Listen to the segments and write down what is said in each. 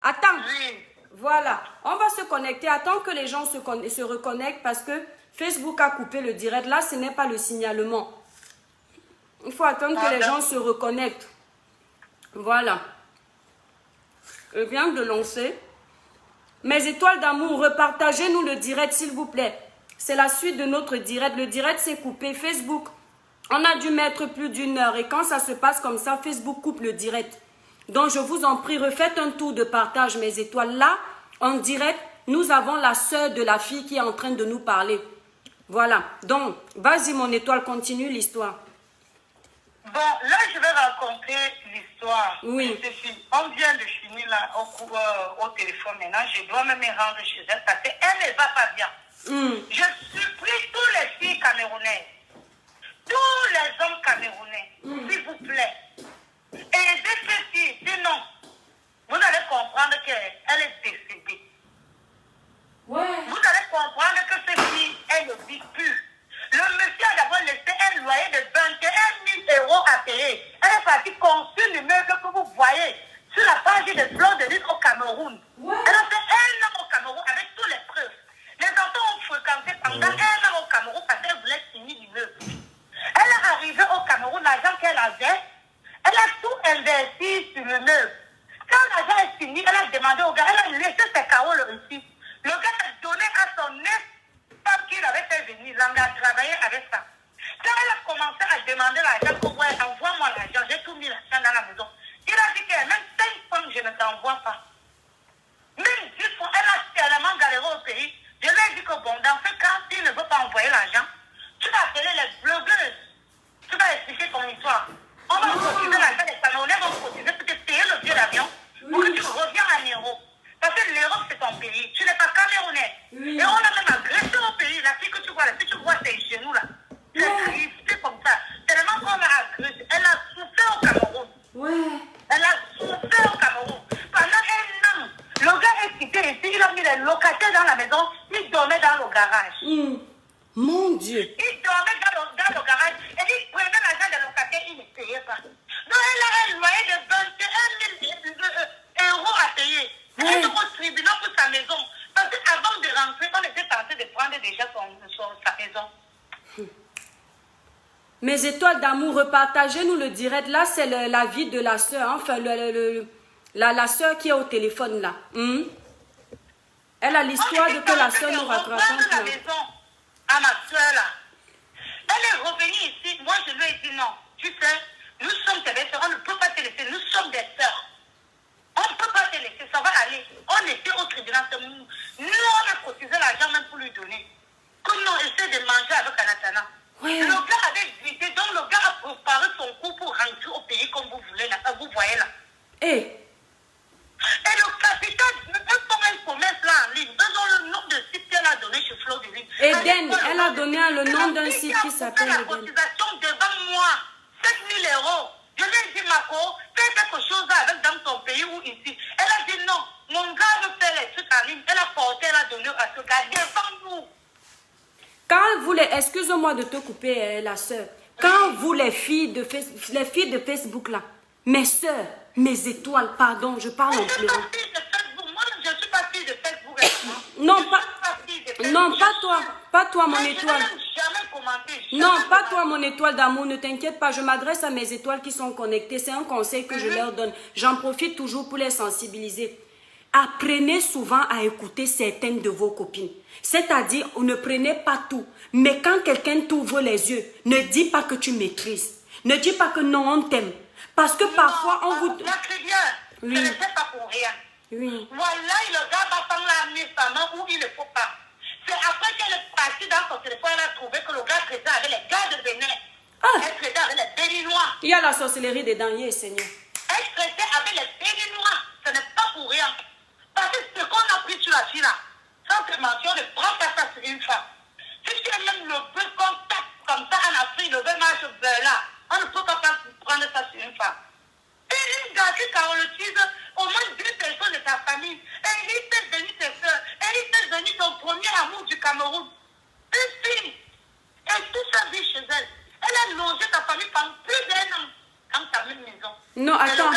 Attends. Oui. Voilà. On va se connecter. Attends que les gens se reconnectent parce que Facebook a coupé le direct. Là, ce n'est pas le signalement. Il faut attendre que les gens se reconnectent. Voilà. Je viens de lancer. Mes étoiles d'amour, repartagez-nous le direct, s'il vous plaît. C'est la suite de notre direct. Le direct s'est coupé. Facebook, on a dû mettre plus d'1 heure. Et quand ça se passe comme ça, Facebook coupe le direct. Donc, je vous en prie, refaites un tour de partage, mes étoiles. Là, en direct, nous avons la sœur de la fille qui est en train de nous parler. Voilà. Donc, vas-y, mon étoile, continue l'histoire. Bon, là, je vais raconter l'histoire. Oui. On vient de finir là, au téléphone maintenant. Je dois même me rendre chez elle parce qu'elle ne va pas bien. Je supplie tous les filles camerounaises, tous les hommes camerounais, s'il vous plaît, aidez ces filles. Sinon, vous allez comprendre qu'elle est décédée. Ouais. Vous allez comprendre que cette fille, elle ne vit plus. Le monsieur a d'abord laissé un loyer de 21 000 € à payer. Elle est partie construire l'immeuble que vous voyez sur la page de Fleur de Lys au Cameroun. Ouais. Elle a fait 1 an au Cameroun avec toutes les preuves. Les enfants ont fréquenté pendant 1 an au Cameroun parce qu'elle voulait signer l'immeuble. Elle est arrivée au Cameroun, l'argent qu'elle avait, elle a tout investi sur l'immeuble. Quand l'argent est fini, elle a demandé au gars, elle a laissé ses carreaux ici. Le gars a donné à son ex-femme qu'il avait fait venir, il a travaillé avec ça. Quand elle a commencé à demander l'argent, ouais, envoie-moi l'argent, j'ai tout mis l'argent dans la maison. Il a dit que même 5 fois, je ne t'envoie pas. Même 10 fois, elle a tellement galéré au pays. Je lui ai dit que bon, dans ce cas, s'il ne veut pas envoyer l'argent, tu vas appeler les blogueuses. Tu vas expliquer ton histoire. On va cotiser l'argent, les Camerounais vont cotiser pour te payer le billet d'avion pour que tu reviens en euros. Parce que l'Europe, c'est ton pays. Tu n'es pas camerounais. Et on a même agressé au pays. La fille que tu vois, là, si tu vois ses genoux là, c'est comme ça. Tellement qu'on l'a agressé. Elle a souffert au Cameroun. Ouais. Elle a souffert au Cameroun. Pendant 1 an, le gars est quitté ici. Il a mis les locataires dans la maison. Il dormait dans le garage. Mon Dieu. Il dormait dans le garage. Et il prenait l'argent des locataires. Il ne payait pas. Donc elle a un loyer de 21 000 € à payer. Elle est au tribunal pour sa maison. Parce qu'avant de rentrer, on était tenté de prendre déjà sa maison. Mes étoiles d'amour, repartagez-nous le direct. Là, c'est la vie de la sœur. Enfin, la sœur qui est au téléphone là. Elle a l'histoire de que la sœur nous raconte. La maison à ma sœur là. Elle est revenue ici. Moi, je lui ai dit non. Tu sais, nous sommes tes sœurs. On ne peut pas te laisser. Nous sommes des sœurs. On ne peut pas te laisser, ça va aller. On était au tribunal. Nous, on a cotisé l'argent même pour lui donner. Comme nous, on essaie de manger avec Anatana. Ouais. Le gars avait visité, donc le gars a préparé son coup pour rentrer au pays comme vous voulez, là, vous voyez là. Et le capital, même comme un commerce là en ligne, dans le nom de site qu'elle a donné chez Flo de Ligne. Eden, elle a donné le nom d'un site qui s'appelle la Eden. cotisation devant moi, 7 000 €. Je lui ai dit, Marco, fais quelque chose avec dans ton pays ou ici. Elle a dit non, mon gars veut faire les trucs en ligne. Elle a porté, elle a donné à ce gars devant nous. Quand vous les... Excuse-moi de te couper, la sœur. Quand vous, les filles de Facebook là, mes sœurs, mes étoiles, pardon, je parle en pleurant. Moi, je ne suis pas fille de Facebook. Non, pas toi. Pas toi, mon étoile. Non, pas toi, mon étoile d'amour. Ne t'inquiète pas, je m'adresse à mes étoiles qui sont connectées. C'est un conseil que je leur donne. J'en profite toujours pour les sensibiliser. Apprenez souvent à écouter certaines de vos copines. C'est-à-dire, ne prenez pas tout. Mais quand quelqu'un t'ouvre les yeux, ne dis pas que tu maîtrises. Ne dis pas que non, on t'aime. Parce que parfois, on vous... Je ne sais pas pour rien. Oui. Voilà, le gars va prendre la mise sa main où il ne faut pas. C'est après qu'elle est partie dans son téléphone, elle a trouvé que le gars traitait avec les gars de Bénin. Elle traitait avec les Béninois. Il y a la sorcellerie dedans, Seigneur. Elle traitait avec les Béninois. Ce n'est pas pour rien. Parce que ce qu'on a pris sur la fille là, sans te mentir, on ne prend pas ça sur une femme. Si tu as même le peu contact comme ça en Afrique, le peu marche là, on ne peut pas prendre ça sur une femme. Et une gars qui carolotise au moins 2 personnes de ta famille. Et il fait venir tes soeurs. Et il fait venir ton premier amour du Cameroun. Une fille. Et tout ça vit chez elle. Elle a logé ta famille pendant plus d'1 an dans ta même maison. Non, attends.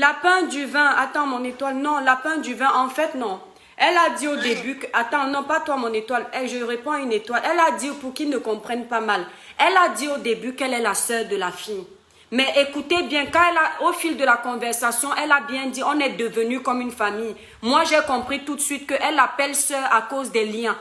Lapin du vin. Attends, mon étoile. Non, lapin du vin. En fait, non. Elle a dit au début que... Attends, non, pas toi, mon étoile. Je réponds à une étoile. Elle a dit, pour qu'ils ne comprennent pas mal, elle a dit au début qu'elle est la sœur de la fille. Mais écoutez bien, quand au fil de la conversation, elle a bien dit, on est devenus comme une famille. Moi, j'ai compris tout de suite qu'elle l'appelle sœur à cause des liens.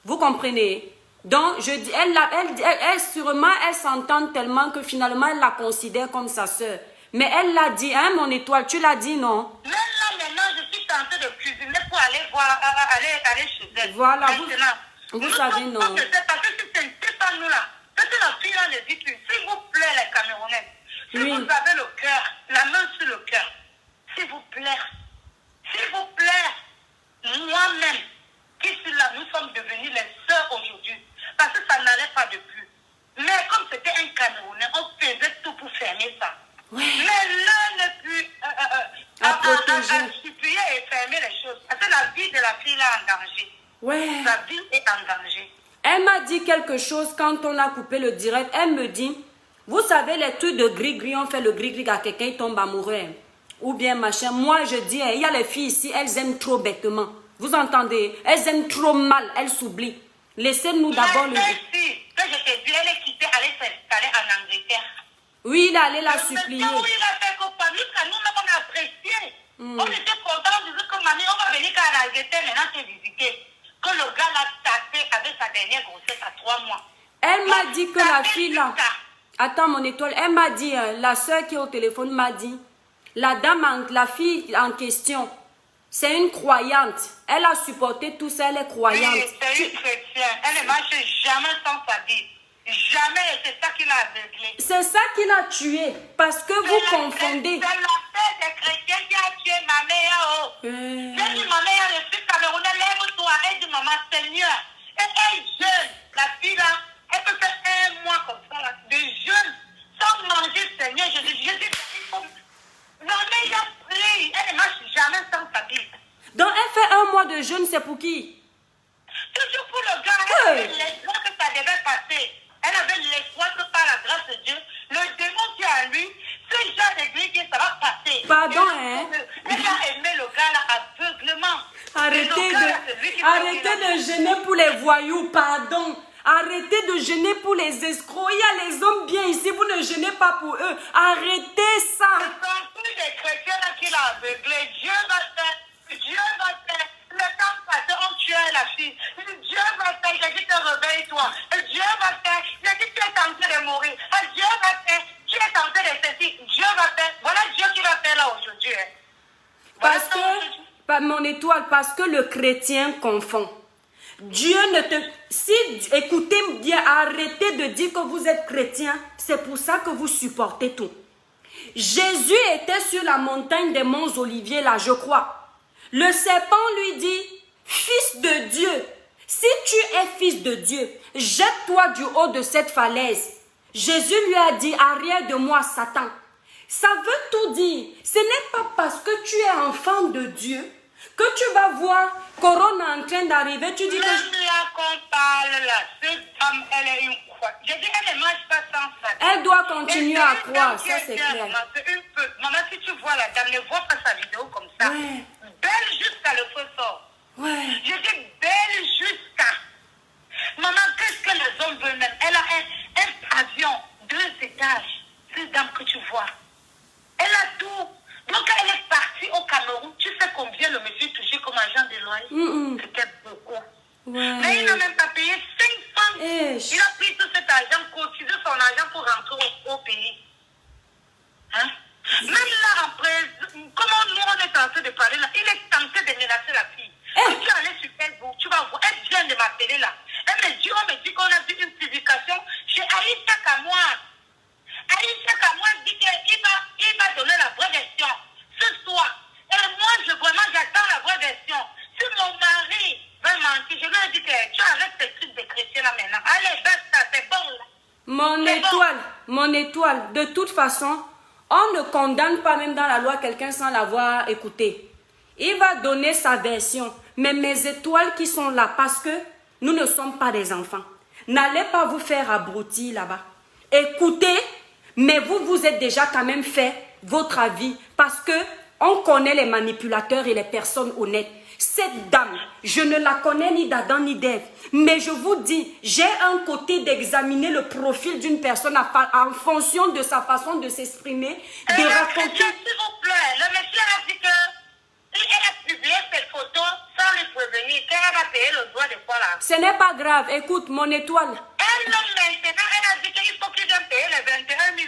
Vous comprenez? Donc, je dis, elle sûrement, elle s'entend tellement que finalement, elle la considère comme sa sœur. Mais elle l'a dit, hein, mon étoile, tu l'as dit, non? Même là, maintenant, je suis tentée de cuisiner pour aller voir, aller chez elle. Voilà, maintenant, vous savez, non. Parce que c'est pas nous là. Parce que la fille là ne dit plus, s'il vous plaît, les Camerounais, si vous avez le cœur, la main sur le cœur, s'il vous plaît, moi-même, qui suis là, nous sommes devenus les sœurs aujourd'hui. Parce que ça n'allait pas de plus. Mais comme c'était un Camerounais, on faisait tout pour fermer ça. Ouais. Mais l'un n'est plus à supplier et fermer les choses. Parce que la vie de la fille là est en danger. Ouais. Sa vie est en danger. Elle m'a dit quelque chose quand on a coupé le direct. Elle me dit, vous savez les trucs de gris-gris, on fait le gris-gris à quelqu'un, il tombe amoureux. Ou bien machin. Moi je dis, il y a les filles ici, elles aiment trop bêtement. Vous entendez? Elles aiment trop mal, elles s'oublient. Laissez-nous d'abord le... Si, que je te dis, elle est quittée, aller s'installer en Angleterre. Oui, il allait la supplier. Oui, il a fait comme pas. Jusqu'à nous-mêmes, on a apprécié. On était contents, on disait que mamie, on va venir qu'à l'Angleterre maintenant te visiter. Que le gars l'a tapé avec sa dernière grossesse à 3 mois. Elle m'a dit que la fille là... Attends, mon étoile, elle m'a dit, la soeur qui est au téléphone m'a dit, la fille en question, c'est une croyante. Elle a supporté tout ça, elle est croyante. Oui, c'est une chrétienne. Elle ne marche jamais sans sa vie. Jamais, c'est ça qui l'a aveuglé. C'est ça qui l'a tué, parce que vous confondez. C'est la fête des chrétiens qui a tué ma mère. J'ai dit, ma mère, je suis camerounaise, lève-toi. Elle dit, maman, Seigneur. Et elle est jeune, la fille là, elle peut faire 1 mois comme ça, là, de jeûne, sans manger, Seigneur. Je dis, non, mais il a pris. Elle ne marche jamais sans sa vie. Donc, elle fait 1 mois de jeûne, c'est pour qui? Toujours pour le gars. Elle avait l'espoir que ça devait passer. Elle avait l'espoir que par la grâce de Dieu, le démon qui est à lui, ce genre d'église, que ça va passer. Pardon, hein? Elle a aimé le gars là aveuglement. Arrêtez de gêner pour les voyous, pardon. Arrêtez de gêner pour les escrocs. Il y a les hommes bien ici, vous ne gênez pas pour eux. Arrêtez ça. Ce sont tous les chrétiens là qui l'ont aveuglé. Dieu va faire. Dieu va faire. Le temps passé, on tuait la fille. Dieu va faire. Il a dit, te réveille-toi. Dieu va faire. Il a dit, tu es tenté de mourir. Dieu va faire. Tu es tenté de ceci. Dieu va faire. Voilà Dieu qui va faire là aujourd'hui. Parce que, mon étoile, parce que le chrétien confond. Dieu ne te... Si, écoutez bien, arrêtez de dire que vous êtes chrétien. C'est pour ça que vous supportez tout. Jésus était sur la montagne des Monts Oliviers, là, je crois. Le serpent lui dit, fils de Dieu, si tu es fils de Dieu, jette-toi du haut de cette falaise. Jésus lui a dit, arrière de moi, Satan. Ça veut tout dire. Ce n'est pas parce que tu es enfant de Dieu que tu vas voir Corona en train d'arriver. Tu dis que... Même là qu'on parle là, cette femme, elle est une croix. Je dis, elle ne marche pas sans ça. Elle doit continuer à croire, ça c'est clair. Maman, si tu vois la dame, ne vois pas sa vidéo comme ça. Ouais. Belle jusqu'à le feu sort. Ouais. Je dis belle jusqu'à. Maman, qu'est-ce que les hommes veulent même? Elle a un pavillon, 2 étages. Cette dame que tu vois. Elle a tout. Donc elle est partie au Cameroun. Tu sais combien le monsieur touchait comme agent de loyer? C'était beaucoup. Ouais. Mais il n'a même pas payé 500. Il a pris tout cet argent, cotisé son argent pour rentrer au pays. Hein? Même là, après, comment nous on est tenté de parler là, il est tenté de menacer la fille. Si tu allais sur Facebook, tu vas voir, elle vient de m'appeler là. Elle me dit, on me dit qu'on a vu une publication chez Aïssa Kamoua. Aïssa Kamoua dit qu'il va donner la vraie version ce soir. Et moi, vraiment, j'attends la vraie version. Si mon mari va mentir, je lui ai dit que tu arrêtes ces trucs de chrétiens là maintenant. Allez, baisse ça, c'est bon là. Mon étoile, de toute façon, on ne condamne pas même dans la loi quelqu'un sans l'avoir écouté. Il va donner sa version. Mais mes étoiles qui sont là, parce que nous ne sommes pas des enfants. N'allez pas vous faire abrutir là-bas. Écoutez, mais vous êtes déjà quand même fait votre avis. Parce que On connaît les manipulateurs et les personnes honnêtes. Cette dame, je ne la connais ni d'Adam ni d'Ève. Mais je vous dis, j'ai un côté d'examiner le profil d'une personne en fonction de sa façon de s'exprimer, de raconter. S'il vous plaît, le monsieur a dit qu'elle a publié ses photos sans lui prévenir, qu'elle va payer le droit de quoi là. Ce n'est pas grave. Écoute, mon étoile. Elle, maintenant, elle a dit qu'il faut qu'il vienne payer les 21 000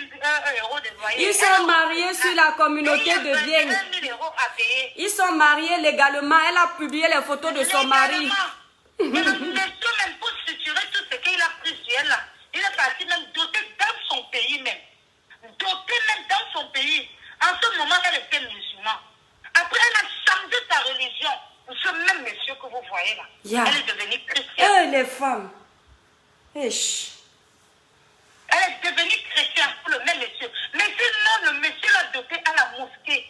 euros de loyer. Ils sont mariés sur la communauté de Vienne. Ils sont mariés légalement. Elle a publié les photos de son mari. Mais le monsieur, même pour structurer tout ce qu'il a pris sur elle, là, il est parti même doter dans son pays même. Doter même dans son pays. En ce moment, elle était musulmane. Après, elle a changé sa religion. Ce même monsieur que vous voyez là, elle est devenue chrétienne. Les femmes. Eich. Elle est devenue chrétienne pour le même monsieur. Mais sinon, le monsieur l'a doté à la mosquée.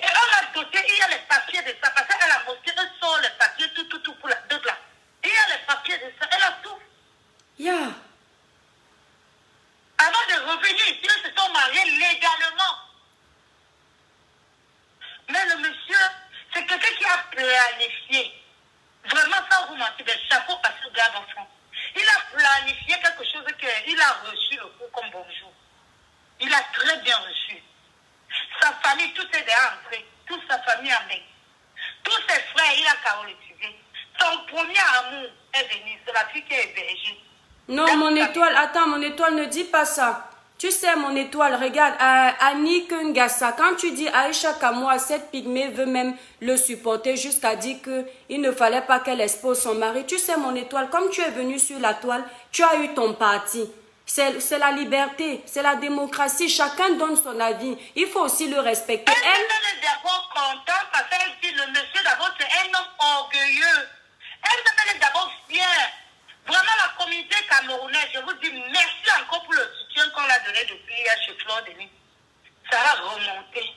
Et on l'a doté, il y a les papiers de ça. Parce qu'à la mosquée, elle sort les papiers, tout pour la d'autres là. Il y a les papiers de ça, elle a tout. Avant de revenir ici, ils se sont mariés légalement. Mais le monsieur, c'est quelqu'un qui a planifié. Vraiment, sans vous mentir, des chapeaux à ce gars d'enfant. Il a planifié quelque chose qu'il a reçu le coup comme bonjour. Il a très bien reçu. Sa famille, tout est déjà entré. Toute sa famille a mis. Tous ses frères, il a carolisé. Son premier amour est venu. C'est la fille qui est hébergée. Non, mon étoile, attends, mon étoile, ne dis pas ça. Tu sais, mon étoile, regarde, Annie Kungasa, quand tu dis Aïcha Kamoa, cette pygmée veut même le supporter jusqu'à dire qu'il ne fallait pas qu'elle expose son mari. Tu sais, mon étoile, comme tu es venu sur la toile, tu as eu ton parti. C'est la liberté, c'est la démocratie, chacun donne son avis. Il faut aussi le respecter. Elle est d'abord contente parce qu'elle dit le monsieur d'abord c'est un homme orgueilleux. Elle est d'abord fière. Vraiment la communauté camerounaise, je vous dis merci encore pour le soutien qu'on a donné depuis hier chez Fleur de Lys. Ça va remonter.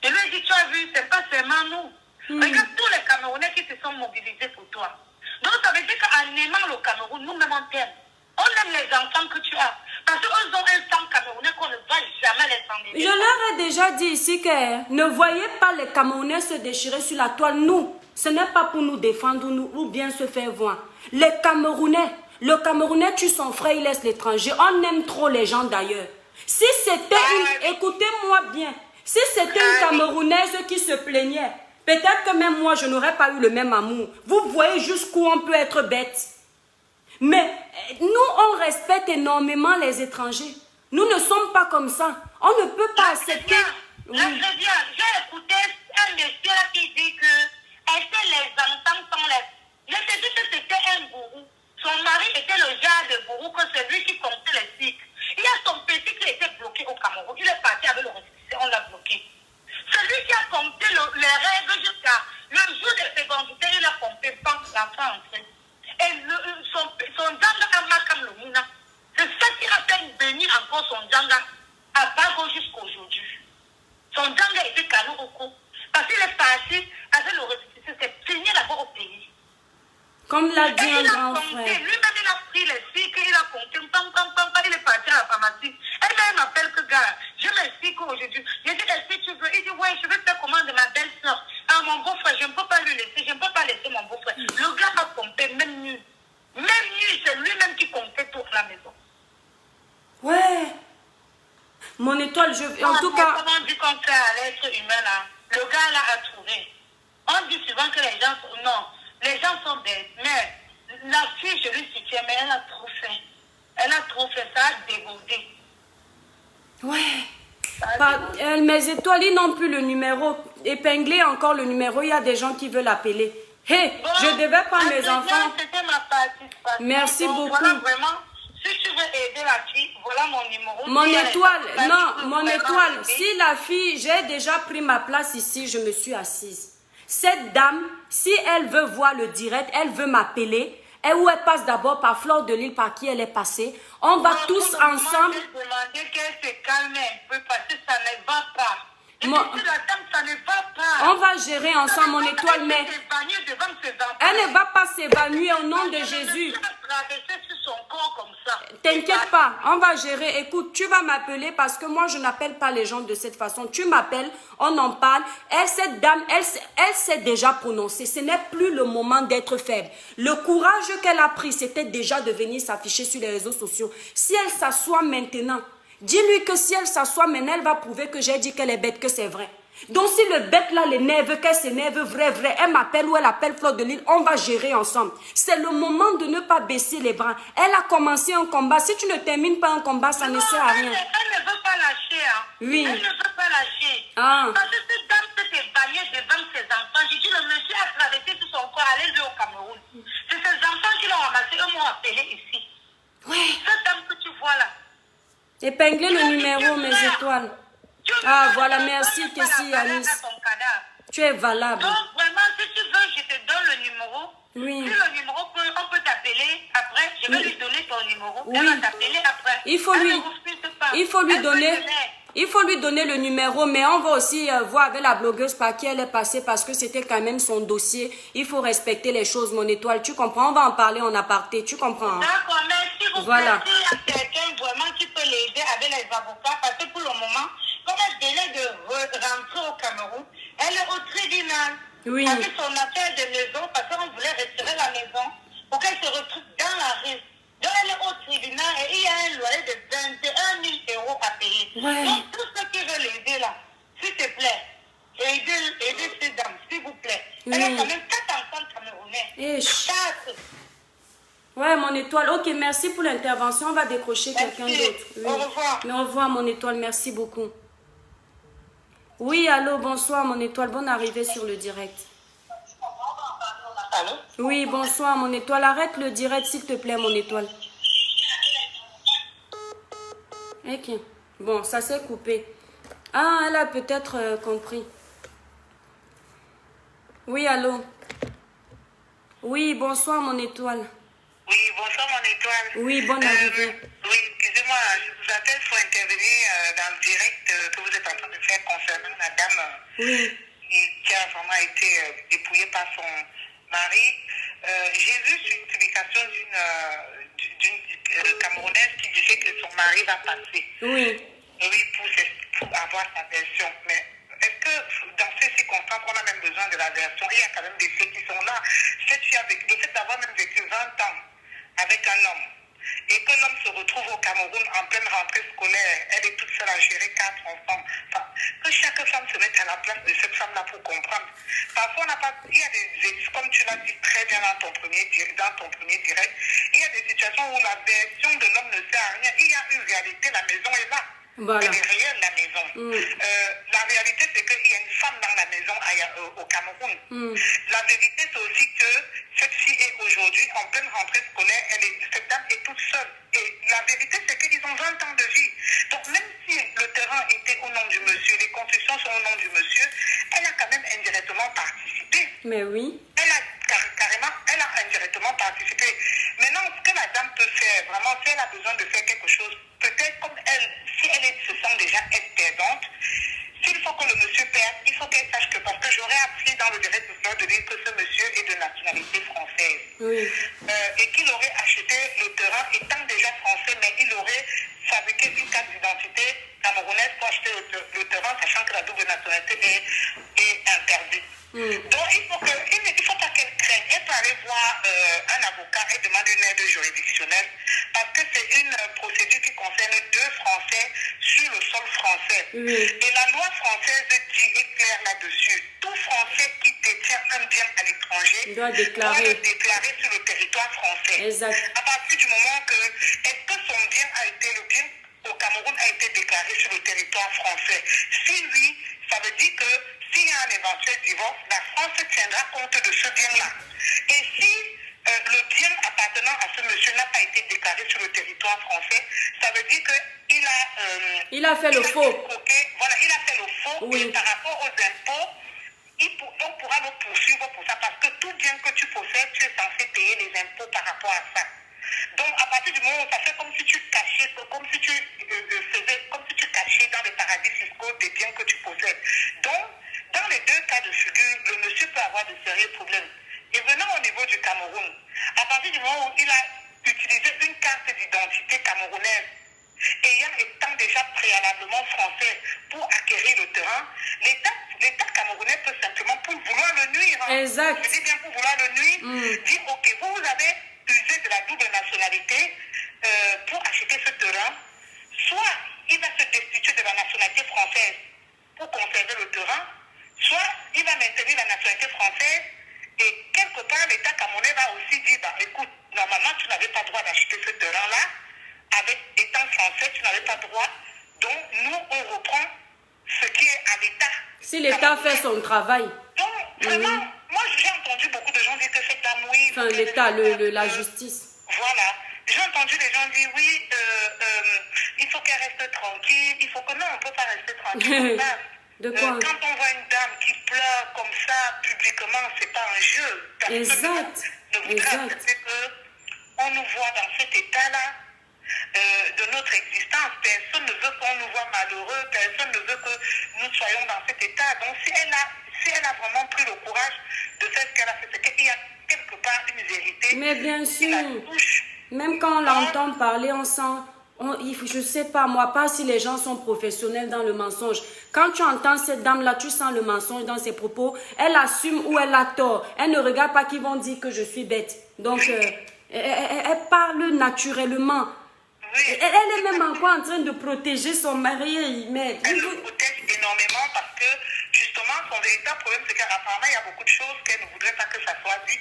Je lui ai dit, tu as vu, c'est pas seulement nous. Regarde tous les Camerounais qui se sont mobilisés pour toi. Donc ça veut dire qu'en aimant le Cameroun, nous-mêmes on t'aime. On aime les enfants que tu as. Parce qu'eux ont un sang camerounais qu'on ne va jamais les enlever. Je leur ai déjà dit ici que ne voyez pas les Camerounais se déchirer sur la toile. Nous, ce n'est pas pour nous défendre nous, ou bien se faire voir. Les Camerounais, le Camerounais tue son frère, il laisse l'étranger. On aime trop les gens d'ailleurs. Si c'était une... Écoutez-moi bien. Si c'était une Camerounaise qui se plaignait, peut-être que même moi, je n'aurais pas eu le même amour. Vous voyez jusqu'où on peut être bête. Mais nous, on respecte énormément les étrangers. Nous ne sommes pas comme ça. On ne peut pas accepter... Oui. J'ai écouté un monsieur qui dit que était les enfants sans les... Je te dis que c'était un gourou. Son mari était le genre de gourou que celui qui comptait les cycles. Il y a son petit qui était bloqué au Cameroun. Il est parti avec le récépissé, on l'a bloqué. Celui qui a compté les règles jusqu'à le jour de fécondité, il a compté l'enfant entré. Et son djanga a marqué comme le mouna. C'est ça qui a fait bénir encore son djanga à Bago jusqu'aujourd'hui. Son djanga était calou au cou. Parce qu'il est parti avec le récépissé. C'est fini d'abord au pays. Comme l'a dit un grand frère. Lui-même, il a pris les cycles, il a compté, il est parti à la pharmacie. Elle m'appelle que gars, je m'explique aujourd'hui. Je dis, est-ce que tu veux? Il dit, ouais, je vais faire commande de ma belle-soeur. Ah, mon beau-frère, je ne peux pas lui laisser, je ne peux pas laisser mon beau-frère. Le gars a compté, même nuit. Même nuit, c'est lui-même qui comptait toute la maison. Ouais. Mon étoile, en tout cas... Comment on dit qu'on fait à l'être humain, là? Le gars, là, a trouvé. On dit souvent que les gens sont... Non. Les gens sont bêtes, mais la fille, je lui soutiens, mais elle a trop fait. Elle a trop fait, ça a débordé. Ouais. Mes étoiles, ils n'ont plus le numéro. Épinglé encore le numéro, il y a des gens qui veulent appeler. Hé, bon, je devais prendre mes enfants. C'était ma participation. Merci beaucoup. Voilà vraiment, si tu veux aider la fille, voilà mon numéro. Mon étoile, non, mon étoile. Si la fille, j'ai déjà pris ma place ici, je me suis assise. Cette dame, si elle veut voir le direct, elle veut m'appeler, où elle passe d'abord par Fleur de Lys, par qui elle est passée. On va tous ensemble. Je vais demander qu'elle se calme un peu parce que ça ne va pas. Ça ne va pas. On va gérer ensemble, mon étoile, mais elle ne va pas s'évanouir au nom de Jésus. son corps comme ça. T'inquiète pas, on va gérer. Écoute, tu vas m'appeler parce que moi, je n'appelle pas les gens de cette façon. Tu m'appelles, on en parle. Elle, cette dame, elle s'est déjà prononcée. Ce n'est plus le moment d'être faible. Le courage qu'elle a pris, c'était déjà de venir s'afficher sur les réseaux sociaux. Si elle s'assoit maintenant, dis-lui que si elle s'assoit maintenant, elle va prouver que j'ai dit qu'elle est bête, que c'est vrai. Donc si le bête là l'énerve, qu'elle s'énerve, vrai, elle m'appelle ou elle appelle Fleur de Lille, on va gérer ensemble. C'est le moment de ne pas baisser les bras. Elle a commencé un combat. Si tu ne termines pas un combat, ça ne sert à rien. Elle ne veut pas lâcher. Hein. Oui. Elle ne veut pas lâcher. Ah. Parce que cette dame peut s'évanouir devant ses enfants. J'ai dit, le monsieur a traversé tout son corps, allez-le au Cameroun. C'est ses enfants qui l'ont ramassé, eux m'ont appelé ici. Oui. Cette dame que tu vois là. Épingler le numéro, mes étoiles. Ah, voilà, merci, Kessie Yanis. Tu es valable. Donc, vraiment, si tu veux, je te donne le numéro. Oui. Si le numéro, on peut t'appeler après. Je vais lui donner ton numéro. Oui. Elle va t'appeler après. Il faut lui donner le numéro, mais on va aussi voir avec la blogueuse par qui elle est passée parce que c'était quand même son dossier. Il faut respecter les choses, mon étoile. Tu comprends? On va en parler en aparté. Tu comprends? Hein? D'accord, merci beaucoup. Voilà. S'il y a quelqu'un vraiment qui peut l'aider avec les avocats, parce que pour le moment, comme elle délai de rentrer au Cameroun, elle est au tribunal. Oui. Avec son affaire de maison, parce qu'on voulait retirer la maison pour qu'elle se retrouve dans la rue. Donc elle est au tribunal et il y a un loyer de 21 000 € à payer. Ouais. Donc tous ceux qui veulent l'aider là, s'il te plaît, aidez ces dames, s'il vous plaît. Oui. Elle a quand même 4 enfants camerounais. Eh, 4. Ouais, mon étoile. Ok, merci pour l'intervention. On va décrocher quelqu'un d'autre. Oui. Au revoir. Mais au revoir, mon étoile. Merci beaucoup. Oui, allô, bonsoir, mon étoile. Bonne arrivée sur le direct. Allô? Oui, bonsoir, mon étoile. Arrête le direct, s'il te plaît, mon étoile. Ok. Bon, ça s'est coupé. Ah, elle a peut-être compris. Oui, allô. Oui, bonsoir, mon étoile. Oui, bonsoir mon étoile. Oui, bonne arrivée. Oui, excusez-moi, je vous appelle pour intervenir dans le direct que vous êtes en train de faire concernant la dame Oui. qui a vraiment été dépouillée par son mari. J'ai vu sur une publication d'une Camerounaise qui disait que son mari va passer. Oui. Oui, pour avoir sa version. Mais est-ce que dans ces circonstances, on a même besoin de la version? Il y a quand même des faits qui sont là. Cette fille avec le fait d'avoir même vécu 20 ans avec un homme et que l'homme se retrouve au Cameroun en pleine rentrée scolaire, elle est toute seule à gérer 4 enfants. Enfin, que chaque femme se mette à la place de cette femme-là pour comprendre. Parfois, on n'a pas, il y a comme tu l'as dit très bien dans ton premier direct, il y a des situations où la version de l'homme ne sert à rien. Il y a une réalité, la maison est là. Voilà. Elle est réelle, la maison. La réalité, c'est qu'il y a une femme dans la maison au Cameroun. La vérité, c'est aussi que cette fille est aujourd'hui en pleine rentrée scolaire. Cette dame est toute seule. Et la vérité, c'est qu'ils ont 20 ans de vie. Donc, même si le terrain était au nom du monsieur, les constructions sont au nom du monsieur, elle a quand même indirectement participé. Mais oui. Elle a carrément, elle a indirectement participé. Maintenant, ce que la dame peut faire, vraiment, si elle a besoin de faire quelque chose, peut-être comme elle, si elle se sent déjà être perdante, s'il faut que le monsieur perde, il faut qu'elle sache que, parce que j'aurais appris dans le direct de dire que ce monsieur est de nationalité française. Oui. Et qu'il aurait acheté le terrain étant déjà français, mais il aurait fabriqué une carte d'identité camerounaise pour acheter le terrain, sachant que la double nationalité est interdite. Donc il faut pas qu'elle craigne. Elle peut aller voir un avocat et demander une aide juridictionnelle parce que c'est une procédure qui concerne 2 Français sur le sol français. Et la loi française dit est claire là-dessus. Tout Français qui détient un bien à l'étranger doit le déclarer sur le territoire français. Exact. À partir du moment est-ce que son bien le bien au Cameroun a été déclaré sur le territoire français? Si oui, ça veut dire que s'il y a un éventuel divorce, la France tiendra compte de ce bien-là. Et si le bien appartenant à ce monsieur n'a pas été déclaré sur le territoire français, ça veut dire qu'il a fait le faux. Voilà, il a fait le faux. Oui. Et par rapport aux impôts, on pourra le poursuivre pour ça, parce que tout bien que tu possèdes, tu es censé payer les impôts par rapport à ça. Donc, à partir du moment où ça fait comme si tu cachais, comme si tu cachais dans les paradis fiscaux des biens que tu possèdes. Donc, dans les 2 cas de figure, le monsieur peut avoir de sérieux problèmes. Et venant au niveau du Cameroun, à partir du moment où il a utiliser une carte d'identité camerounaise étant déjà préalablement français pour acquérir le terrain, l'État camerounais peut simplement, pour vouloir le nuire, Exact. je dis bien pour vouloir le nuire, dire ok, vous avez usé de la double nationalité pour acheter ce terrain, soit il va se destituer de la nationalité française pour conserver le terrain, soit il va maintenir la nationalité française et quelque part l'État camerounais va aussi dire bah, écoute, normalement tu n'avais pas droit d'acheter ce terrain-là, avec étant français, tu n'avais pas droit, donc nous on reprend ce qui est à l'État. Si l'État fait son travail. Donc vraiment, moi j'ai entendu beaucoup de gens dire que cette dame, oui. Enfin, l'État, la justice. Voilà. J'ai entendu les gens dire oui, il faut qu'elle reste tranquille, il faut que non, on ne peut pas rester tranquille. De quoi quand on voit une dame qui pleure comme ça publiquement, c'est pas un jeu. Exact. Ne voudrait accepter qu'on nous voit dans cet état-là de notre existence. Personne ne veut qu'on nous voit malheureux, personne ne veut que nous soyons dans cet état. Donc si elle a vraiment pris le courage de faire ce qu'elle a fait, c'est qu'il y a quelque part une vérité. Mais bien sûr. Même quand on l'entend parler, on sent, je sais pas, moi, pas si les gens sont professionnels dans le mensonge. Quand tu entends cette dame-là, tu sens le mensonge dans ses propos. Elle assume ou elle a tort. Elle ne regarde pas qu'ils vont dire que je suis bête. Donc, elle parle naturellement. Oui. Elle est même encore en train de protéger son mari. Mais... Elle le protège énormément parce que, justement, son véritable problème, c'est qu'apparemment, il y a beaucoup de choses qu'elle ne voudrait pas que ça soit dit.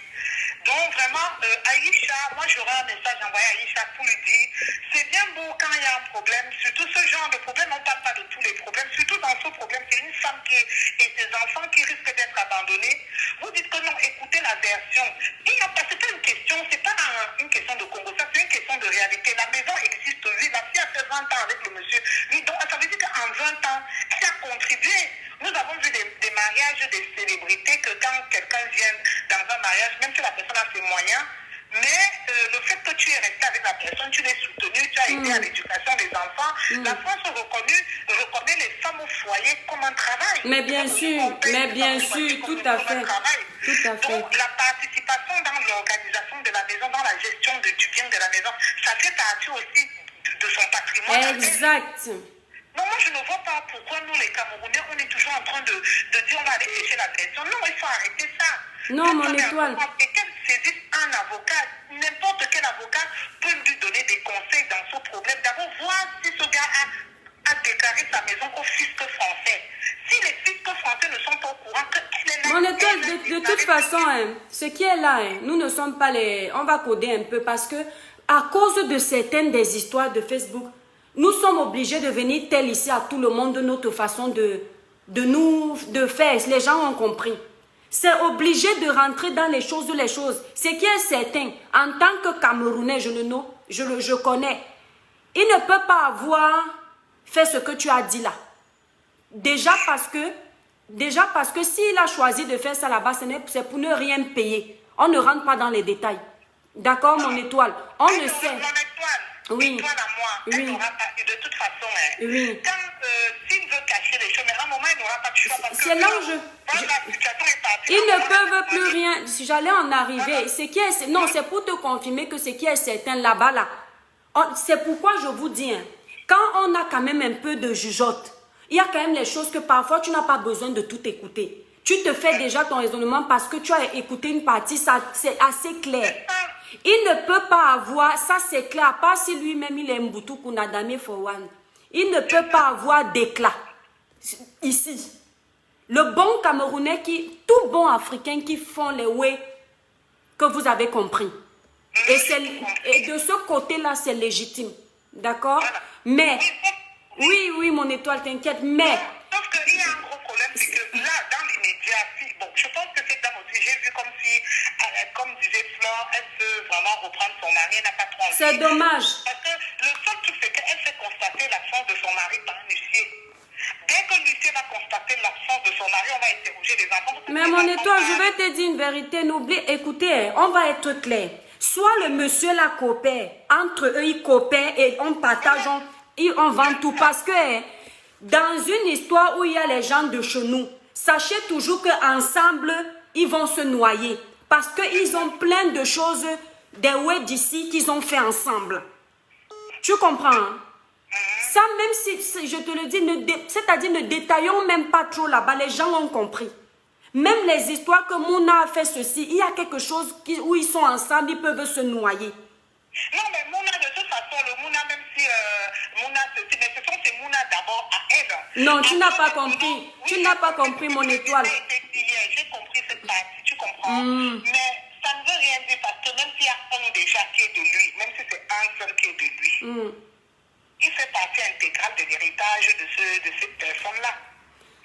Donc vraiment, Aïcha, moi j'aurais un message envoyé à Aïcha pour lui dire, c'est bien beau quand il y a un problème, surtout ce genre de problème, on ne parle pas de tous les problèmes, surtout dans ce problème, c'est une femme et ses enfants qui risquent d'être abandonnés. Vous dites que non, écoutez la version. Il n'y a pas, c'est pas une question, c'est pas une question de Congo, ça c'est une question de réalité. La maison existe, oui, la fille a fait 20 ans avec le monsieur. Oui, donc ça veut dire qu'en 20 ans, elle a contribué. Nous avons vu des mariages des célébrités que quand quelqu'un vient dans un mariage, même si la personne a ses moyens, mais le fait que tu es resté avec la personne, tu l'as soutenu, tu as aidé à l'éducation des enfants, la France reconnaît les femmes au foyer comme un travail. Mais bien sûr, tout à fait. Tout à fait. Donc la participation dans l'organisation de la maison, dans la gestion du bien de la maison, ça fait partie aussi de son patrimoine. Exact. Non, moi je ne vois pas pourquoi nous les Camerounais, on est toujours en train de dire on va aller chercher la version. Non, il faut arrêter ça. Non, mon étoile. Et qu'elle saisisse un avocat, n'importe quel avocat peut lui donner des conseils dans ce problème. D'abord, voir si ce gars a déclaré sa maison au fisc français. Si les fiscs français ne sont pas au courant qu'elle est là. Mon étoile, de toute façon, ce qui est là, nous ne sommes pas les... On va coder un peu parce que à cause de certaines des histoires de Facebook, nous sommes obligés de venir tel ici à tout le monde de notre façon de faire. Les gens ont compris. C'est obligé de rentrer dans les choses. Ce qui est certain, en tant que Camerounais, je connais. Il ne peut pas avoir fait ce que tu as dit là. Déjà parce que s'il a choisi de faire ça là-bas, c'est pour ne rien payer. On ne rentre pas dans les détails. D'accord, mon étoile? On le sait. Oui. Étoile à moi, elle n'aura pas, de toute façon, oui. Quand s'il veut cacher les choses, mais à un moment, il n'aura pas de choix. C'est l'enjeu. Ils ne peuvent plus rien. Si j'allais en arriver, non, c'est pour te confirmer que ce qui est certain là-bas, là, c'est pourquoi je vous dis, quand on a quand même un peu de jugeote, il y a quand même les choses que parfois tu n'as pas besoin de tout écouter. Tu te fais déjà ton raisonnement parce que tu as écouté une partie, ça c'est assez clair. Il ne peut pas avoir, ça c'est clair, à part si lui-même il est Mboutou Kounadame for one. Il ne peut pas avoir d'éclat ici. Le bon Camerounais, tout bon Africain qui font les way que vous avez compris. Et de ce côté-là, c'est légitime. D'accord? Mais, oui, mon étoile, t'inquiète, mais... Sauf qu'il y a un gros problème, c'est que là, dans les médias, bon, je pense que cette dame aussi, j'ai vu comme si, comme disait Flore, elle veut vraiment reprendre son mari, elle n'a pas trop envie. C'est dommage. Parce que le seul truc, c'est qu'elle fait constater l'absence de son mari par un huissier. Dès que l'huissier va constater l'absence de son mari, on va interroger les enfants. Mais mon étoile, je vais te dire une vérité, n'oublie, écoutez, on va être clair. Soit le monsieur la coopère, entre eux, ils coopèrent et on partage, on vend tout. Parce que dans une histoire où il y a les gens de chez nous, sachez toujours qu'ensemble, ils vont se noyer. Parce qu'ils ont plein de choses. des ouais d'ici qu'ils ont fait ensemble. Tu comprends, hein? Ça, même si je te le dis, c'est-à-dire ne détaillons même pas trop là-bas, les gens ont compris. Même les histoires que Mouna a fait ceci, il y a quelque chose où ils sont ensemble, ils peuvent se noyer. Non, mais Mouna, de toute façon, le Mouna, même si Mouna, mais ce sont ces Mouna d'abord à elle. Non, tu n'as pas compris. Tu n'as pas compris, mon étoile. J'ai compris cette partie, tu comprends. Mais ça ne veut rien dire parce que même s'il y a un déjà qui est de lui, même si c'est un seul qui est de lui, il fait partie intégrale de l'héritage de cette personne-là.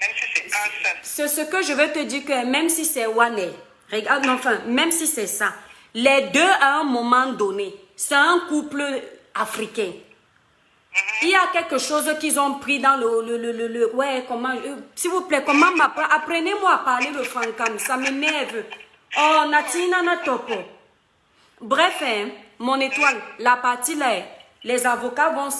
Même si c'est un seul. C'est ce que je veux te dire que même si c'est Wane, regarde, enfin, même si c'est ça, les deux à un moment donné, c'est un couple africain. Il y a quelque chose qu'ils ont pris dans ouais, comment, s'il vous plaît, comment apprenez-moi à parler le francam, ça m'énerve. Oh, Natina Natopo. Bref, hein, mon étoile, la partie là, les avocats vont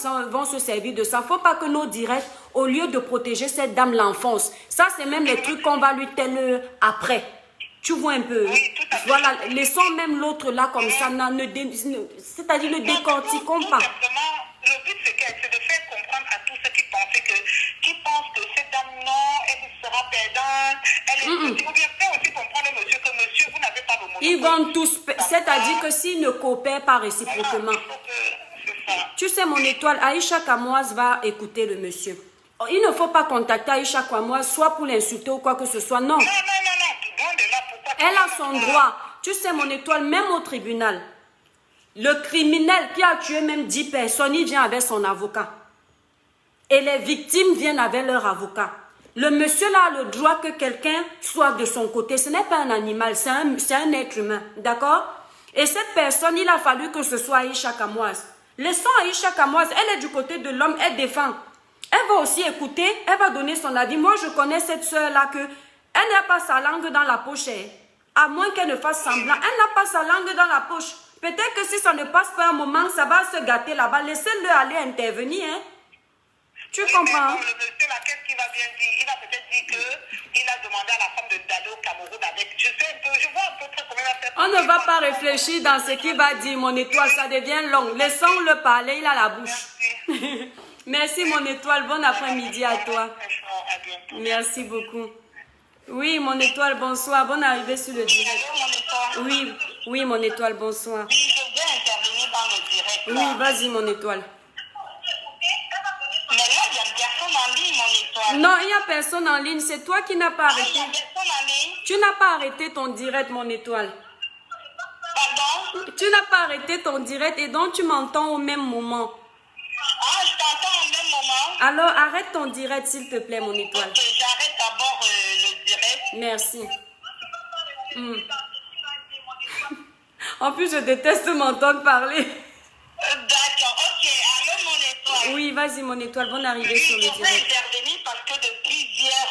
se servir de ça. Il ne faut pas que nos directs, au lieu de protéger cette dame, l'enfonce. Ça, c'est même les trucs qu'on va lui telle après. Tu vois un peu. Oui, tout à fait. Voilà, laissons même l'autre là comme ça. C'est-à-dire ne décortiquons pas. Le but, c'est de faire comprendre à tous ceux qui pensent que cette dame, non, elle sera perdante. Elle est petite. Ou bien faire aussi comprendre au monsieur que monsieur, vous n'avez pas le monopole. Ils vont tous, c'est-à-dire que s'ils ne coopèrent pas réciproquement. Tu sais, mon étoile, Aïcha Kamoise va écouter le monsieur. Il ne faut pas contacter Aïcha Kamoise, soit pour l'insulter ou quoi que ce soit. Non. Non. Loin de là, pourquoi Elle a son droit. Tu sais, mon étoile, même au tribunal, le criminel qui a tué même 10 personnes, il vient avec son avocat. Et les victimes viennent avec leur avocat. Le monsieur là a le droit que quelqu'un soit de son côté. Ce n'est pas un animal, c'est un être humain. D'accord? Et cette personne, il a fallu que ce soit Aïcha Kamoise. Laissons Aïcha Kamoise, elle est du côté de l'homme, elle défend. Elle va aussi écouter, elle va donner son avis. Moi, je connais cette soeur-là que elle n'a pas sa langue dans la poche. À moins qu'elle ne fasse semblant. Elle n'a pas sa langue dans la poche. Peut-être que si ça ne passe pas un moment, ça va se gâter là-bas. Laissez-le aller intervenir. Hein. Tu comprends? Le monsieur là, qu'est-ce qu'il va bien dire? Il va peut-être dire qu'il a demandé à la femme d'aller au Cameroun avec. Je vois un peu près comment il va faire. On ne va pas réfléchir dans ce qu'il va dire, mon étoile. Ça devient long. Laissons-le parler, il a la bouche. Merci, mon étoile. Bon après-midi à toi. Merci beaucoup. Oui, mon étoile, bonsoir. Bonne arrivée sur le direct. Oui, mon étoile, bonsoir. Oui, je viens intervenir dans le direct. Oui, vas-y, mon étoile. Mais là, il y a personne en ligne, mon étoile. Non, il n'y a personne en ligne. C'est toi qui n'as pas arrêté. Il y a personne en ligne. Tu n'as pas arrêté ton direct, mon étoile. Pardon? Tu n'as pas arrêté ton direct et donc tu m'entends au même moment. Ah, je t'entends au même moment. Alors, arrête ton direct, s'il te plaît, mon étoile. Ok, j'arrête d'abord le direct. Merci. En plus, je déteste m'entendre parler. D'accord, ok. Allô, mon étoile. Oui, vas-y, mon étoile. Bonne arrivée sur le Je vais direct. intervenir parce que depuis hier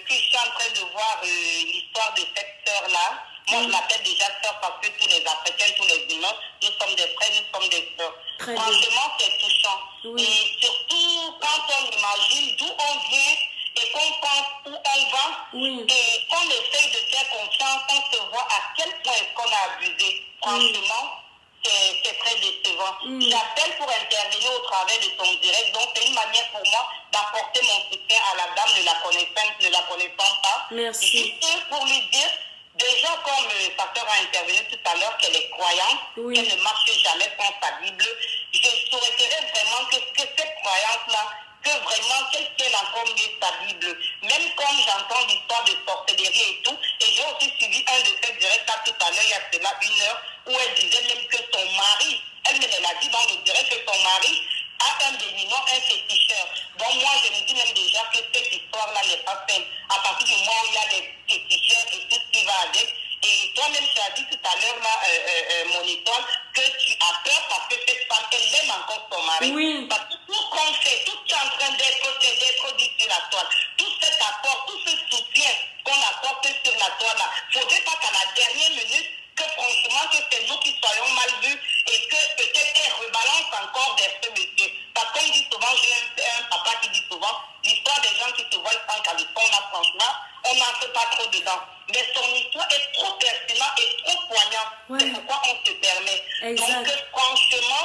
que je suis en train de voir l'histoire de cette sœur-là. Moi, je l'appelle déjà sœur parce que tous les Africains, tous les humains, nous sommes des frères, nous sommes des sœurs. Franchement, c'est touchant. Oui. Et surtout, quand on imagine d'où on vient et qu'on pense où on va, Oui. et qu'on essaye de faire confiance, on se voit à quel point est-ce qu'on a abusé. Franchement, c'est très décevant. J'appelle pour intervenir au travers de ton direct, donc c'est une manière pour moi d'apporter mon soutien à la dame ne la connaissant pas. Merci. Juste pour lui dire, déjà comme sa sœur a intervenu tout à l'heure, qu'elle est croyante, qu'elle ne marche jamais sans sa Bible, je souhaiterais vraiment que cette croyance-là, que vraiment qu'elle tienne encore mieux sa Bible. Même comme j'entends l'histoire de sorcellerie et tout, et j'ai aussi suivi un de ces directs là tout à l'heure, il y a cela 1 heure, où elle disait même que son mari, elle me l'a dit dans le direct, que son mari a un béninois, un féticheur. Donc moi je me dis même déjà que cette histoire-là n'est pas simple. À partir du moment où il y a des féticheurs et tout ce qui va avec, et toi-même tu as dit tout à l'heure là, mon étoile, que tu as peur parce que cette femme, elle aime encore son mari. Oui. Parce que tout ce qu'on fait, tout ce qui est en train d'être dit sur la toile, tout cet apport, tout ce soutien qu'on apporte sur la toile là, il ne faudrait pas qu'à la dernière minute, que franchement, que c'est nous qui soyons mal vus et que peut-être elle rebalance encore vers ce monsieur. Parce qu'on dit souvent, j'ai un papa qui dit souvent, l'histoire des gens qui se voient sans caleçon, là, franchement, on n'en fait pas trop dedans. Mais son histoire est trop pertinente et trop poignante. Ouais. C'est pourquoi on se permet. Exact. Donc, franchement,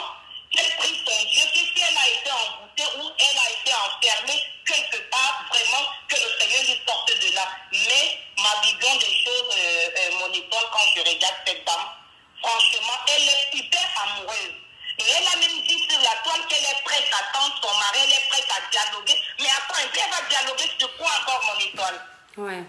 qu'elle prie son Dieu, que si elle a été envoûtée ou elle a été enfermée quelque part, vraiment, que le Seigneur lui sorte de là. Mais ma vision des choses, mon étoile, quand je regarde cette dame, franchement, elle est hyper amoureuse. Et elle a même dit sur la toile qu'elle est prête à attendre son mari, elle est prête à dialoguer. Mais attends, et puis elle va dialoguer sur quoi encore, mon étoile? Ouais.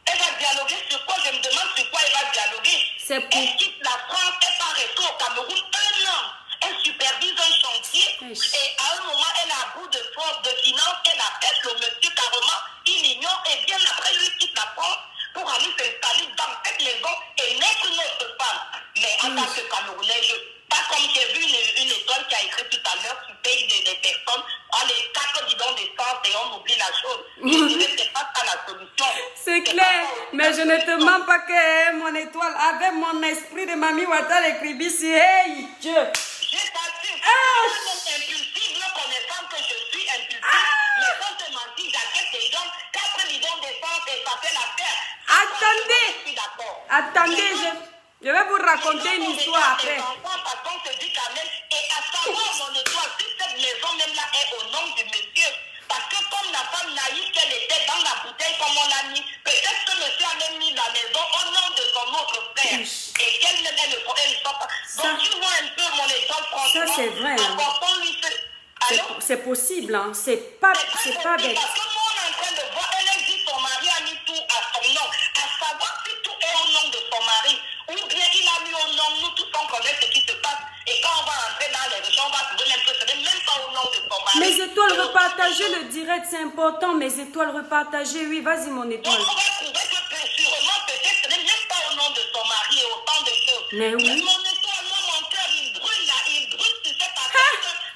Elle va dialoguer sur quoi? Je me demande sur quoi elle va dialoguer. C'est pour... Elle quitte la France, elle part rester au Cameroun 1 an. Elle supervise un chantier. Et à un moment, elle a à bout de force, de finance. Elle appelle le monsieur carrément. Il l'ignore et bien après, lui quitte la France pour aller s'installer dans cette maison et naître une autre femme. Mais en tant que Camerounais, pas comme j'ai vu une étoile qui a écrit tout à l'heure, tu payes des personnes, on les 4 bidons d'essence et on oublie la chose. Je dirais que c'est pas ça la solution. C'est clair, mais je ne te mens pas que mon étoile, avec mon esprit de Mami Wata l'écrivit ici, hey Dieu. Je t'assure, je suis impulsive, le connaissant que je suis impulsive, mais sans te mentir, j'achète des gens 4 bidons d'essence et ça fait l'affaire. Attendez, je vais vous raconter une histoire après. Parce qu'on se dit quand même, et à savoir mon étoile, si cette maison même là est au nom du monsieur, parce que comme la femme naïve qu'elle était dans la bouteille comme on l'a mis, peut-être que monsieur a même mis la maison au nom de son autre frère. Et qu'elle ne le soit pas. Donc tu vois un peu mon étoile, franchement. Ça c'est vrai. C'est possible, hein. C'est pas bête. Parce que moi on est en train de voir, elle dit son mari a mis tout à son nom. À savoir si tout est au nom de son mari, ou bien il a mis au nom, nous tous on connaît ce qui se passe. Et quand on va entrer dans les régions, on va trouver même que ce n'est même pas au nom de son mari. Mes étoiles repartagées, le direct, c'est important. Mes étoiles repartagées, oui, vas-y mon étoile. Donc on va trouver que sûrement peut-être ce n'est même pas au nom de son mari et autant de choses. Mais oui. Mais mon étoile, moi, mon cœur, il brûle là, il brûle sur cette affaire.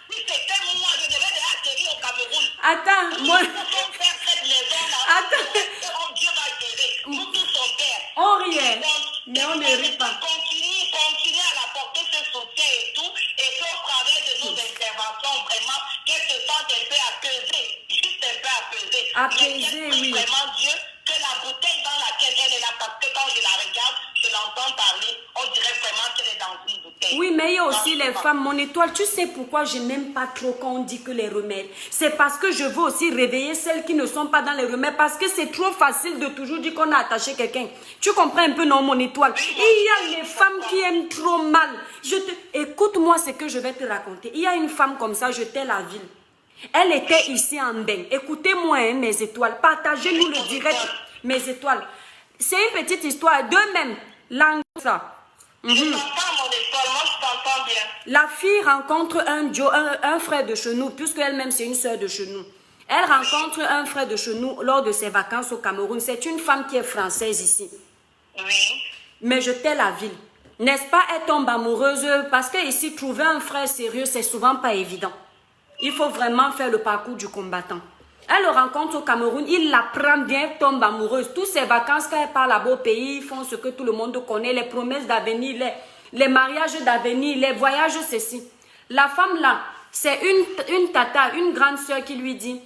Si c'était moi, je devais déjà atterrir au Cameroun. Attends, moi... Attends. Dieu va gérer. Nous tous son père. On riait, mais on ne rit pas. Continue à apporter ce soutien et tout, et qu'au travers de nos interventions, vraiment, qu'elle se sente un peu apaisée, juste un peu apaisée. Apaisée, oui. Vraiment Dieu, que la bouteille dans laquelle elle est là, parce que quand je la regarde, je l'entends parler, on dirait vraiment qu'elle est dans une bouteille. Oui, mais il y a aussi les femmes, mon étoile. Tu sais pourquoi je n'aime pas trop quand on dit que les remèdes? C'est parce que je veux aussi réveiller celles qui ne sont pas dans les remèdes. Parce que c'est trop facile de toujours dire qu'on a attaché quelqu'un. Tu comprends un peu, non, mon étoile? Il y a les femmes qui aiment trop mal. Écoute-moi ce que je vais te raconter. Il y a une femme comme ça, j'étais la ville. Elle était ici en bain. Écoutez-moi, hein, mes étoiles. Partagez-nous le direct, mes étoiles. C'est une petite histoire d'eux-mêmes. Langue, ça. Je t'entends, mon étoile, moi je t'entends bien. La fille rencontre un frère de chez nous, puisque elle-même c'est une soeur de chez nous. Elle rencontre un frère de chez nous lors de ses vacances au Cameroun. C'est une femme qui est française ici. Oui. Mais je tais la ville. N'est-ce pas, elle tombe amoureuse parce que ici, trouver un frère sérieux, c'est souvent pas évident. Il faut vraiment faire le parcours du combattant. Elle le rencontre au Cameroun, il la prend bien, tombe amoureuse. Toutes ses vacances, quand elle part là-bas au pays, ils font ce que tout le monde connaît, les promesses d'avenir, les mariages d'avenir, les voyages, ceci. La femme là, c'est une tata, une grande soeur qui lui dit,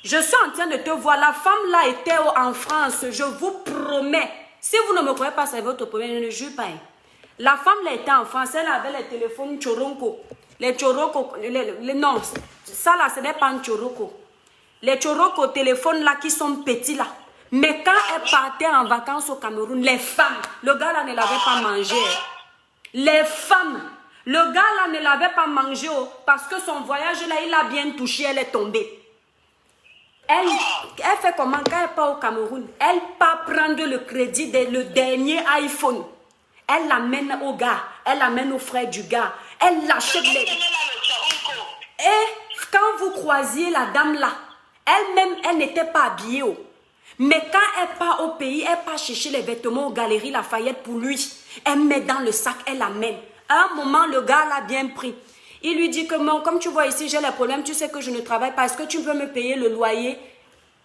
je suis en train de te voir, la femme là était en France, je vous promets. Si vous ne me croyez pas, c'est votre problème, je ne jure pas. La femme là était en France, elle avait les téléphones Choronko. Les Choroko, non, ça là, ce n'est pas un Choroko. Les Choroko téléphones là qui sont petits là. Mais quand elle partait en vacances au Cameroun, les femmes, le gars là ne l'avait pas mangé. Les femmes, le gars là ne l'avait pas mangé parce que son voyage là, il a bien touché, elle est tombée. Elle fait comment quand elle part au Cameroun? Elle part prendre le crédit le dernier iPhone. Elle l'amène au gars, elle l'amène au frère du gars. Elle l'achète les... Et quand vous croisiez la dame là, elle-même, elle n'était pas habillée. Mais quand elle part au pays, elle part chercher les vêtements aux Galeries Lafayette pour lui. Elle met dans le sac, elle l'amène. À un moment, le gars l'a bien pris. Il lui dit que moi, comme tu vois ici, j'ai les problèmes, tu sais que je ne travaille pas. Est-ce que tu peux me payer le loyer?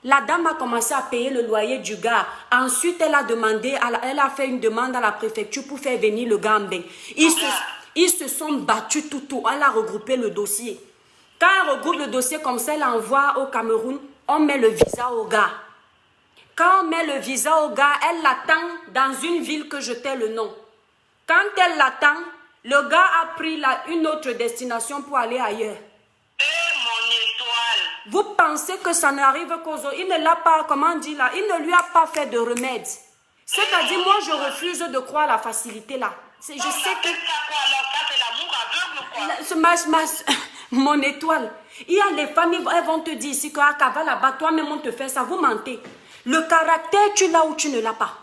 La dame a commencé à payer le loyer du gars. Ensuite, elle a fait une demande à la préfecture pour faire venir le gars en bain. Ils se sont battus tout. Elle a regroupé le dossier. Quand elle regroupe le dossier comme ça, elle envoie au Cameroun, on met le visa au gars. Quand on met le visa au gars, elle l'attend dans une ville que je tais le nom. Quand elle l'attend, Le gars a pris une autre destination pour aller ailleurs. Et mon étoile. Vous pensez que ça n'arrive qu'aux autres. Il ne l'a pas, comment on dit là, il ne lui a pas fait de remède. C'est-à-dire, moi, je refuse de croire à la facilité là. Je sais que... Mon étoile. Il y a les familles, elles vont te dire ici qu'à Kavala là-bas, toi-même on te fait ça, vous mentez. Le caractère, tu l'as ou tu ne l'as pas.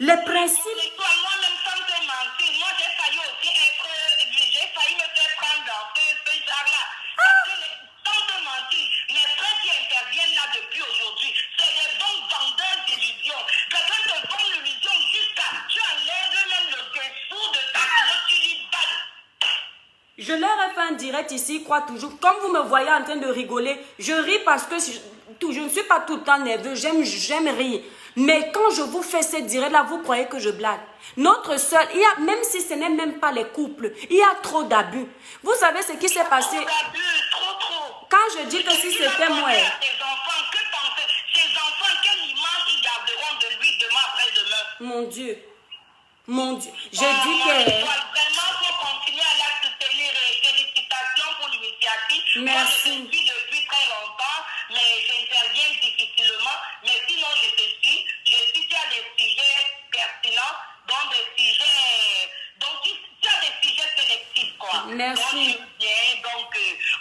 Les principes... Moi-même, sans te mentir, moi j'ai failli aussi être... J'ai failli me faire prendre dans ce genre-là. Parce que, sans te mentir, mes frères qui interviennent là depuis aujourd'hui, c'est des bons vendeurs d'illusions. Quelqu'un te vend l'illusion jusqu'à... Tu enlèves même le dessous de ta vie, tu lui donnes. Je leur ai fait un direct ici, ils croient toujours. Comme vous me voyez en train de rigoler, je ris parce que je ne suis pas tout le temps nerveux, j'aime rire. Mais quand je vous fais ces directs-là, vous croyez que je blague. Notre seul, même si ce n'est même pas les couples, il y a trop d'abus. Vous savez ce qui s'est passé? Trop. Quand je dis que si c'était moi... Ces enfants, que pensent ces enfants, quelle image ils garderont de lui demain après-demain? Mon Dieu. Mon Dieu. J'ai dit que... Vraiment, il faut continuer à la soutenir. Félicitations pour l'initiative. Merci. Moi, je te suis depuis très longtemps, mais j'interviens difficilement. Mais sinon, je te suis. Je suis sur des sujets pertinents, donc des sujets... Donc, tu as des sujets sélectifs, quoi. Merci. Donc, bien, donc,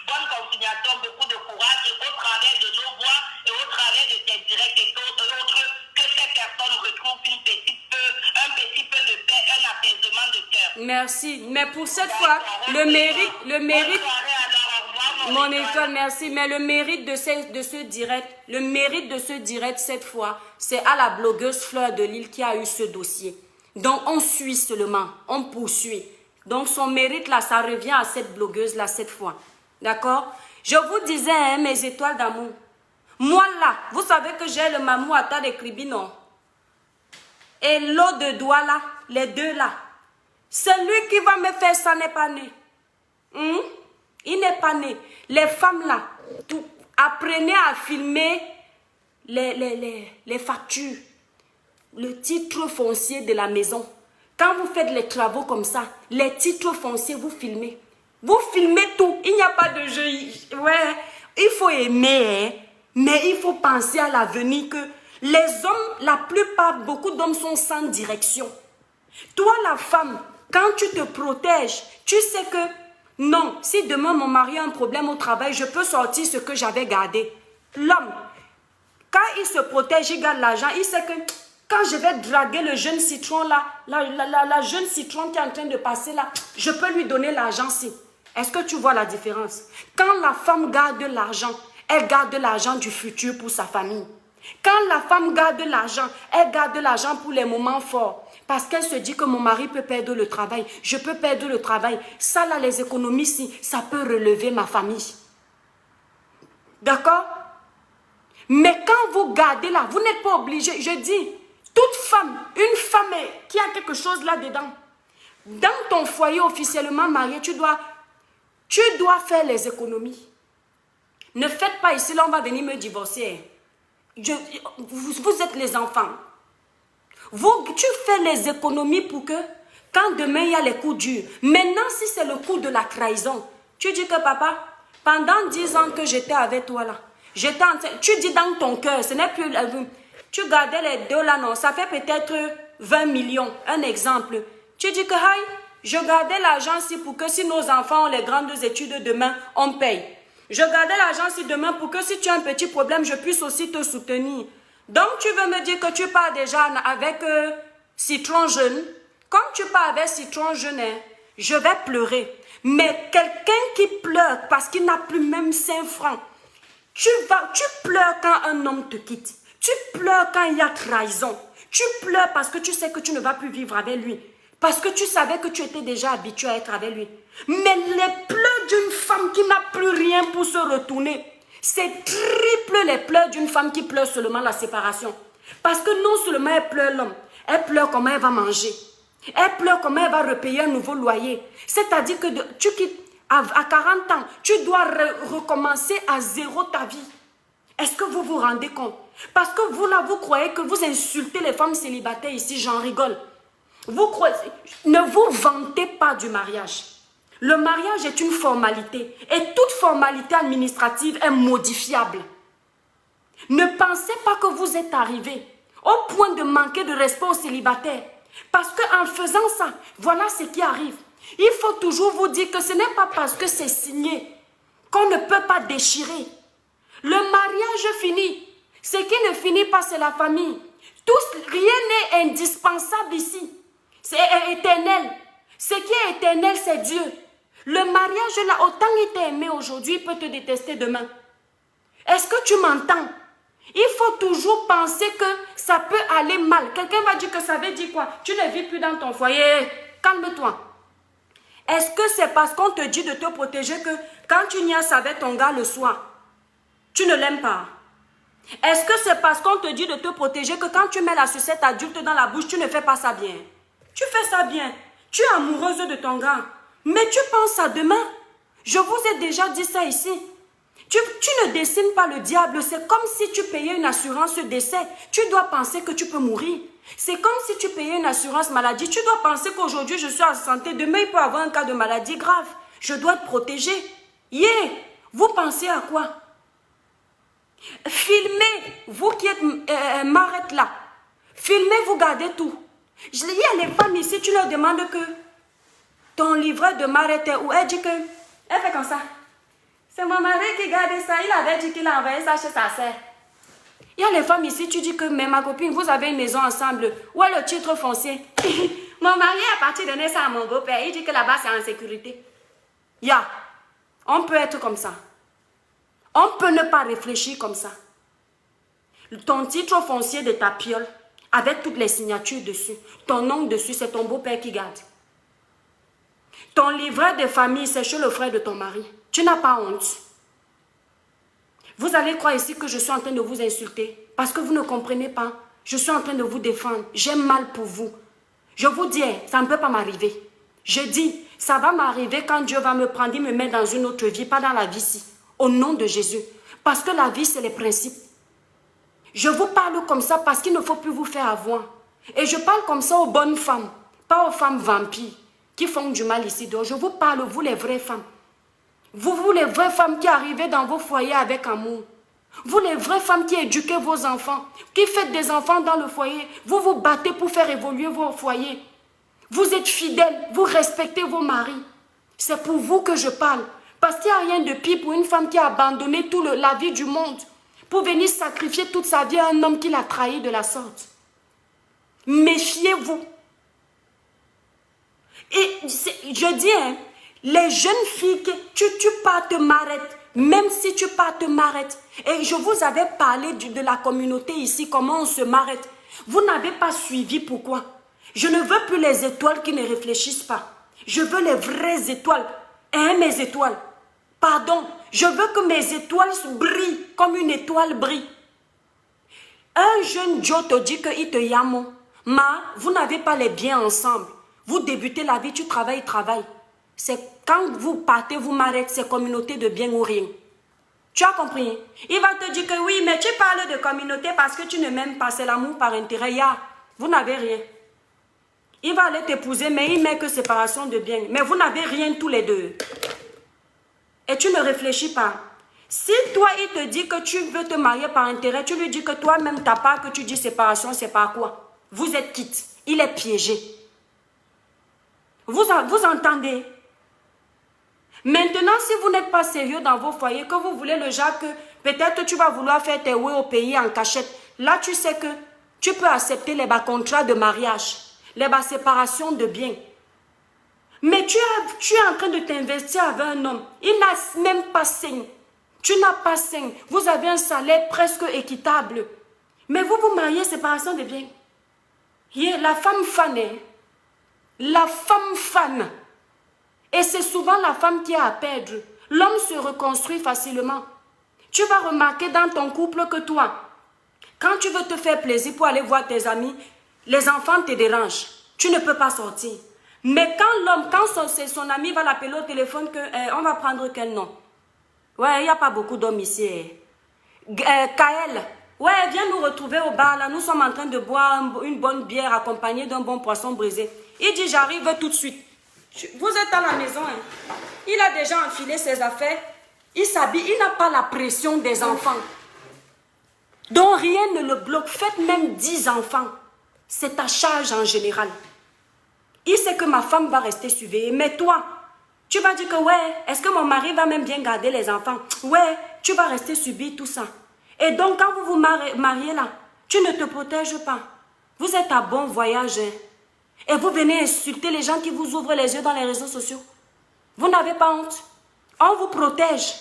bonne continuation, beaucoup de courage au travers de nos voix et au travers de tes directs et autres, que ces personnes retrouvent un petit peu de paix, un apaisement de cœur. Merci. Mais pour cette fois, le mérite, mon étoile, merci. Mais le mérite de ce direct, cette fois, c'est à la blogueuse Fleur de Lille qui a eu ce dossier. Donc, on suit seulement, on poursuit. Donc, son mérite, là, ça revient à cette blogueuse-là, cette fois. D'accord? Je vous disais, hein, mes étoiles d'amour. Moi, là, vous savez que j'ai le mamou à tas de cribino. Et l'eau de doigt, là, les deux, là. Celui qui va me faire ça n'est pas né. Il n'est pas né. Les femmes, là, apprenez à filmer les factures. Le titre foncier de la maison. Quand vous faites les travaux comme ça, les titres fonciers, vous filmez. Vous filmez tout. Il n'y a pas de jeu. Ouais, il faut aimer, hein, mais il faut penser à l'avenir que les hommes, la plupart, beaucoup d'hommes sont sans direction. Toi, la femme, quand tu te protèges, tu sais que non, si demain mon mari a un problème au travail, je peux sortir ce que j'avais gardé. L'homme, quand il se protège, il garde l'argent, il sait que quand je vais draguer le jeune citron là, la jeune citron qui est en train de passer là, je peux lui donner l'argent si. Est-ce que tu vois la différence? Quand la femme garde l'argent, elle garde l'argent du futur pour sa famille. Quand la femme garde l'argent, elle garde l'argent pour les moments forts. Parce qu'elle se dit que mon mari peut perdre le travail, je peux perdre le travail. Ça là, les économies, si, ça peut relever ma famille. D'accord? Mais quand vous gardez là, vous n'êtes pas obligé, je dis, toute femme, une femme qui a quelque chose là-dedans, dans ton foyer officiellement marié, tu dois faire les économies. Ne faites pas ici, là on va venir me divorcer. Vous êtes les enfants. Tu fais les économies pour que, quand demain il y a les coups durs, maintenant si c'est le coup de la trahison, tu dis que papa, pendant 10 ans que j'étais avec toi là, tu dis dans ton cœur, ce n'est plus... Tu gardais les deux là, non, ça fait peut-être 20 millions, un exemple. Tu dis que, je gardais l'argent ici pour que si nos enfants ont les grandes études demain, on paye. Je gardais l'argent ici demain pour que si tu as un petit problème, je puisse aussi te soutenir. Donc, tu veux me dire que tu pars déjà avec citron jeune. Comme tu pars avec citron jeune, hein, je vais pleurer. Mais quelqu'un qui pleure parce qu'il n'a plus même 5 francs, tu pleures quand un homme te quitte. Tu pleures quand il y a trahison. Tu pleures parce que tu sais que tu ne vas plus vivre avec lui. Parce que tu savais que tu étais déjà habitué à être avec lui. Mais les pleurs d'une femme qui n'a plus rien pour se retourner, c'est triple les pleurs d'une femme qui pleure seulement la séparation. Parce que non seulement elle pleure l'homme, elle pleure comment elle va manger. Elle pleure comment elle va repayer un nouveau loyer. C'est-à-dire que tu quittes à 40 ans, tu dois recommencer à zéro ta vie. Est-ce que vous vous rendez compte? Parce que vous là, vous croyez que vous insultez les femmes célibataires ici, j'en rigole. Ne vous vantez pas du mariage. Le mariage est une formalité et toute formalité administrative est modifiable. Ne pensez pas que vous êtes arrivé au point de manquer de respect aux célibataires. Parce qu'en faisant ça, voilà ce qui arrive. Il faut toujours vous dire que ce n'est pas parce que c'est signé qu'on ne peut pas déchirer. Le mariage finit. Ce qui ne finit pas, c'est la famille. Rien n'est indispensable ici. C'est éternel. Ce qui est éternel, c'est Dieu. Le mariage, là, autant il t'a aimé aujourd'hui, il peut te détester demain. Est-ce que tu m'entends? Il faut toujours penser que ça peut aller mal. Quelqu'un va dire que ça veut dire quoi? Tu ne vis plus dans ton foyer. Calme-toi. Est-ce que c'est parce qu'on te dit de te protéger que quand tu niaises avec ton gars le soir, tu ne l'aimes pas? Est-ce que c'est parce qu'on te dit de te protéger que quand tu mets la sucette adulte dans la bouche, tu ne fais pas ça bien? Tu fais ça bien. Tu es amoureuse de ton gars. Mais tu penses à demain. Je vous ai déjà dit ça ici. Tu ne dessines pas le diable. C'est comme si tu payais une assurance décès. Tu dois penser que tu peux mourir. C'est comme si tu payais une assurance maladie. Tu dois penser qu'aujourd'hui je suis en santé. Demain il peut y avoir un cas de maladie grave. Je dois te protéger. Vous pensez à quoi? Filmez, vous qui êtes marrette là. Filmez, vous gardez tout. Il y a les femmes ici, tu leur demandes que ton livret de marrette est où? Elle dit que, elle fait comme ça. C'est mon mari qui garde ça. Il avait dit qu'il a envoyé ça chez sa sœur. Il y a les femmes ici, tu dis que, mais ma copine, vous avez une maison ensemble. Où est le titre foncier? Mon mari est parti donner ça à mon beau-père. Il dit que là-bas, c'est en sécurité. On peut être comme ça. On peut ne pas réfléchir comme ça. Ton titre foncier de ta piole, avec toutes les signatures dessus, ton nom dessus, c'est ton beau-père qui garde. Ton livret de famille, c'est chez le frère de ton mari. Tu n'as pas honte. Vous allez croire ici que je suis en train de vous insulter parce que vous ne comprenez pas. Je suis en train de vous défendre. J'ai mal pour vous. Je vous dis, ça ne peut pas m'arriver. Je dis, ça va m'arriver quand Dieu va me prendre et me mettre dans une autre vie, pas dans la vie-ci. Au nom de Jésus. Parce que la vie, c'est les principes. Je vous parle comme ça parce qu'il ne faut plus vous faire avoir. Et je parle comme ça aux bonnes femmes, pas aux femmes vampires qui font du mal ici. Donc je vous parle, vous les vraies femmes. Vous les vraies femmes qui arrivez dans vos foyers avec amour. Vous les vraies femmes qui éduquez vos enfants, qui faites des enfants dans le foyer. Vous vous battez pour faire évoluer vos foyers. Vous êtes fidèles, vous respectez vos maris. C'est pour vous que je parle. Parce qu'il n'y a rien de pire pour une femme qui a abandonné toute la vie du monde pour venir sacrifier toute sa vie à un homme qui l'a trahi de la sorte. Méfiez-vous. Et je dis, les jeunes filles, tu partes m'arrêtes, même si tu partes m'arrêtes. Et je vous avais parlé de la communauté ici, comment on se m'arrête. Vous n'avez pas suivi, pourquoi? Je ne veux plus les étoiles qui ne réfléchissent pas. Je veux les vraies étoiles. Mes étoiles. Pardon, je veux que mes étoiles brillent comme une étoile brille. Un jeune Joe te dit qu'il te yamo. Vous n'avez pas les biens ensemble. Vous débutez la vie, tu travailles, il travaille. C'est quand vous partez, vous m'arrêtez, c'est communauté de bien ou rien. Tu as compris? Il va te dire que oui, mais tu parles de communauté parce que tu ne m'aimes pas, c'est l'amour par intérêt. Vous n'avez rien. Il va aller t'épouser, mais il met que séparation de biens. Mais vous n'avez rien tous les deux. Et tu ne réfléchis pas. Si toi, il te dit que tu veux te marier par intérêt, tu lui dis que toi-même, ta part que tu dis séparation, c'est par quoi? Vous êtes quitte. Il est piégé. Vous entendez? Maintenant, si vous n'êtes pas sérieux dans vos foyers, que vous voulez le genre que peut-être tu vas vouloir faire tes ouais au pays en cachette, là, tu sais que tu peux accepter les contrats de mariage, les séparations de biens. Mais tu es en train de t'investir avec un homme. Il n'a même pas 5. Tu n'as pas 5. Vous avez un salaire presque équitable. Mais vous vous mariez, séparation de biens. La femme fan. La femme fan. Et c'est souvent la femme qui a à perdre. L'homme se reconstruit facilement. Tu vas remarquer dans ton couple que toi, quand tu veux te faire plaisir pour aller voir tes amis, les enfants te dérangent. Tu ne peux pas sortir. Mais quand l'homme, quand son ami va l'appeler au téléphone, on va prendre quel nom? Ouais, il n'y a pas beaucoup d'hommes ici. Kael, Ouais, viens nous retrouver au bar, là. Nous sommes en train de boire une bonne bière accompagnée d'un bon poisson brisé. Il dit, j'arrive tout de suite. Vous êtes à la maison, hein. Il a déjà enfilé ses affaires. Il s'habille, il n'a pas la pression des enfants. Donc rien ne le bloque. Faites même 10 enfants. C'est ta charge en général. Il sait que ma femme va rester surveillée. Mais toi, tu vas dire que ouais, est-ce que mon mari va même bien garder les enfants? Ouais, tu vas rester subir tout ça. Et donc quand vous vous mariez là, tu ne te protèges pas. Vous êtes à bon voyage. Hein? Et vous venez insulter les gens qui vous ouvrent les yeux dans les réseaux sociaux. Vous n'avez pas honte. On vous protège.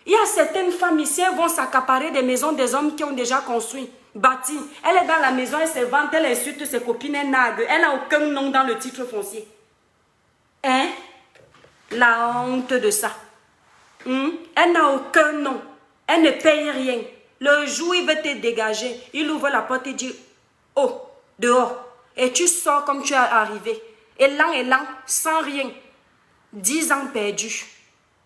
Il y a certaines femmes ici, elles vont s'accaparer des maisons des hommes qui ont déjà construit, bâti. Elle est dans la maison, elle se vante, elle insulte ses copines, elle nague. Elle n'a aucun nom dans le titre foncier. Hein? La honte de ça. Elle n'a aucun nom. Elle ne paye rien. Le jour où il veut te dégager, il ouvre la porte et dit « Oh, dehors !» Et tu sors comme tu es arrivé. Élan, sans rien. 10 ans perdus.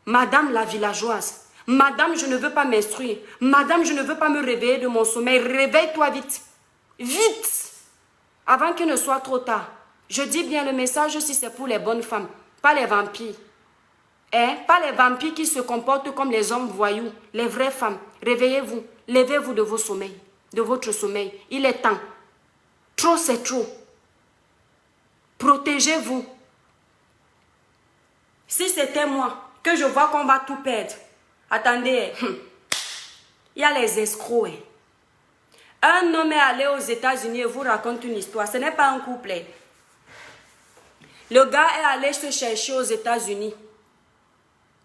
Madame la villageoise. Madame, je ne veux pas m'instruire. Madame, je ne veux pas me réveiller de mon sommeil. Réveille-toi vite. Vite. Avant qu'il ne soit trop tard. Je dis bien le message si c'est pour les bonnes femmes. Pas les vampires. Hein? Pas les vampires qui se comportent comme les hommes voyous. Les vraies femmes. Réveillez-vous. Levez-vous de vos sommeils. De votre sommeil. Il est temps. Trop, c'est trop. Protégez-vous. Si c'était moi, que je vois qu'on va tout perdre. Attendez, il y a les escrocs. Un homme est allé aux États-Unis et vous raconte une histoire. Ce n'est pas un couple. Le gars est allé se chercher aux États-Unis.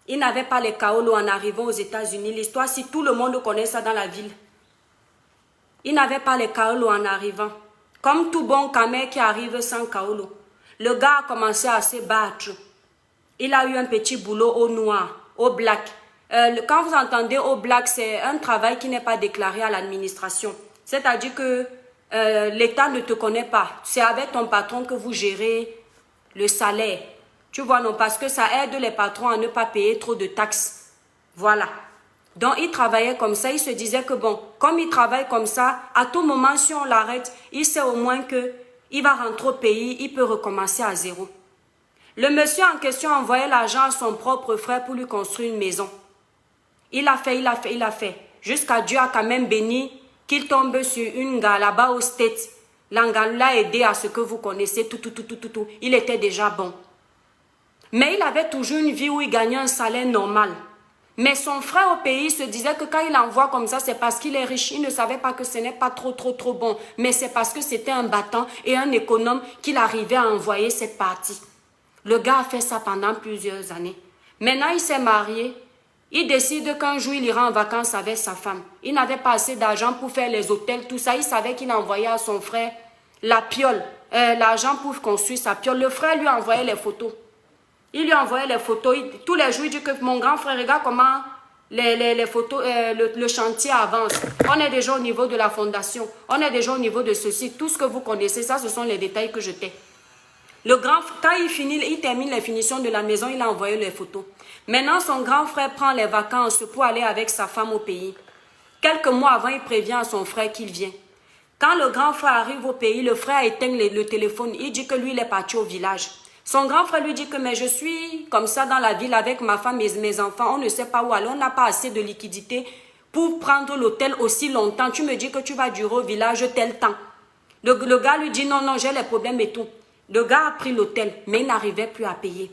Il n'avait pas les kaolos en arrivant aux États-Unis. L'histoire, si tout le monde connaît ça dans la ville. Il n'avait pas les kaolos en arrivant. Comme tout bon camé qui arrive sans kaolo. Le gars a commencé à se battre. Il a eu un petit boulot au noir, au black. Quand vous entendez au black, c'est un travail qui n'est pas déclaré à l'administration. C'est-à-dire que l'État ne te connaît pas. C'est avec ton patron que vous gérez le salaire. Tu vois, non, parce que ça aide les patrons à ne pas payer trop de taxes. Voilà. Donc, il travaillait comme ça. Il se disait que bon, comme il travaille comme ça, à tout moment, si on l'arrête, il sait au moins qu'il va rentrer au pays, il peut recommencer à zéro. Le monsieur en question envoyait l'argent à son propre frère pour lui construire une maison. Il a fait. Jusqu'à Dieu a quand même béni qu'il tombe sur une gars là-bas au States. L'anga l'a aidé à ce que vous connaissez, tout. Il était déjà bon. Mais il avait toujours une vie où il gagnait un salaire normal. Mais son frère au pays se disait que quand il envoie comme ça, c'est parce qu'il est riche. Il ne savait pas que ce n'est pas trop bon. Mais c'est parce que c'était un battant et un économe qu'il arrivait à envoyer cette partie. Le gars a fait ça pendant plusieurs années. Maintenant, il s'est marié. Il décide qu'un jour, il ira en vacances avec sa femme. Il n'avait pas assez d'argent pour faire les hôtels, tout ça. Il savait qu'il envoyait à son frère la piole, l'argent pour construire sa piole. Le frère lui envoyait les photos. Il lui envoyait les photos. Tous les jours, il dit que mon grand frère, regarde comment les photos, le chantier avance. On est déjà au niveau de la fondation. On est déjà au niveau de ceci. Tout ce que vous connaissez, ça, ce sont les détails que je t'ai. Le grand, quand il termine les finitions de la maison, il a envoyé les photos. Maintenant, son grand frère prend les vacances pour aller avec sa femme au pays. Quelques mois avant, il prévient à son frère qu'il vient. Quand le grand frère arrive au pays, le frère éteint le téléphone. Il dit que lui, il est parti au village. Son grand frère lui dit que mais je suis comme ça dans la ville avec ma femme et mes enfants. On ne sait pas où aller. On n'a pas assez de liquidité pour prendre l'hôtel aussi longtemps. Tu me dis que tu vas durer au village tel temps. Le gars lui dit non, j'ai les problèmes et tout. Le gars a pris l'hôtel, mais il n'arrivait plus à payer.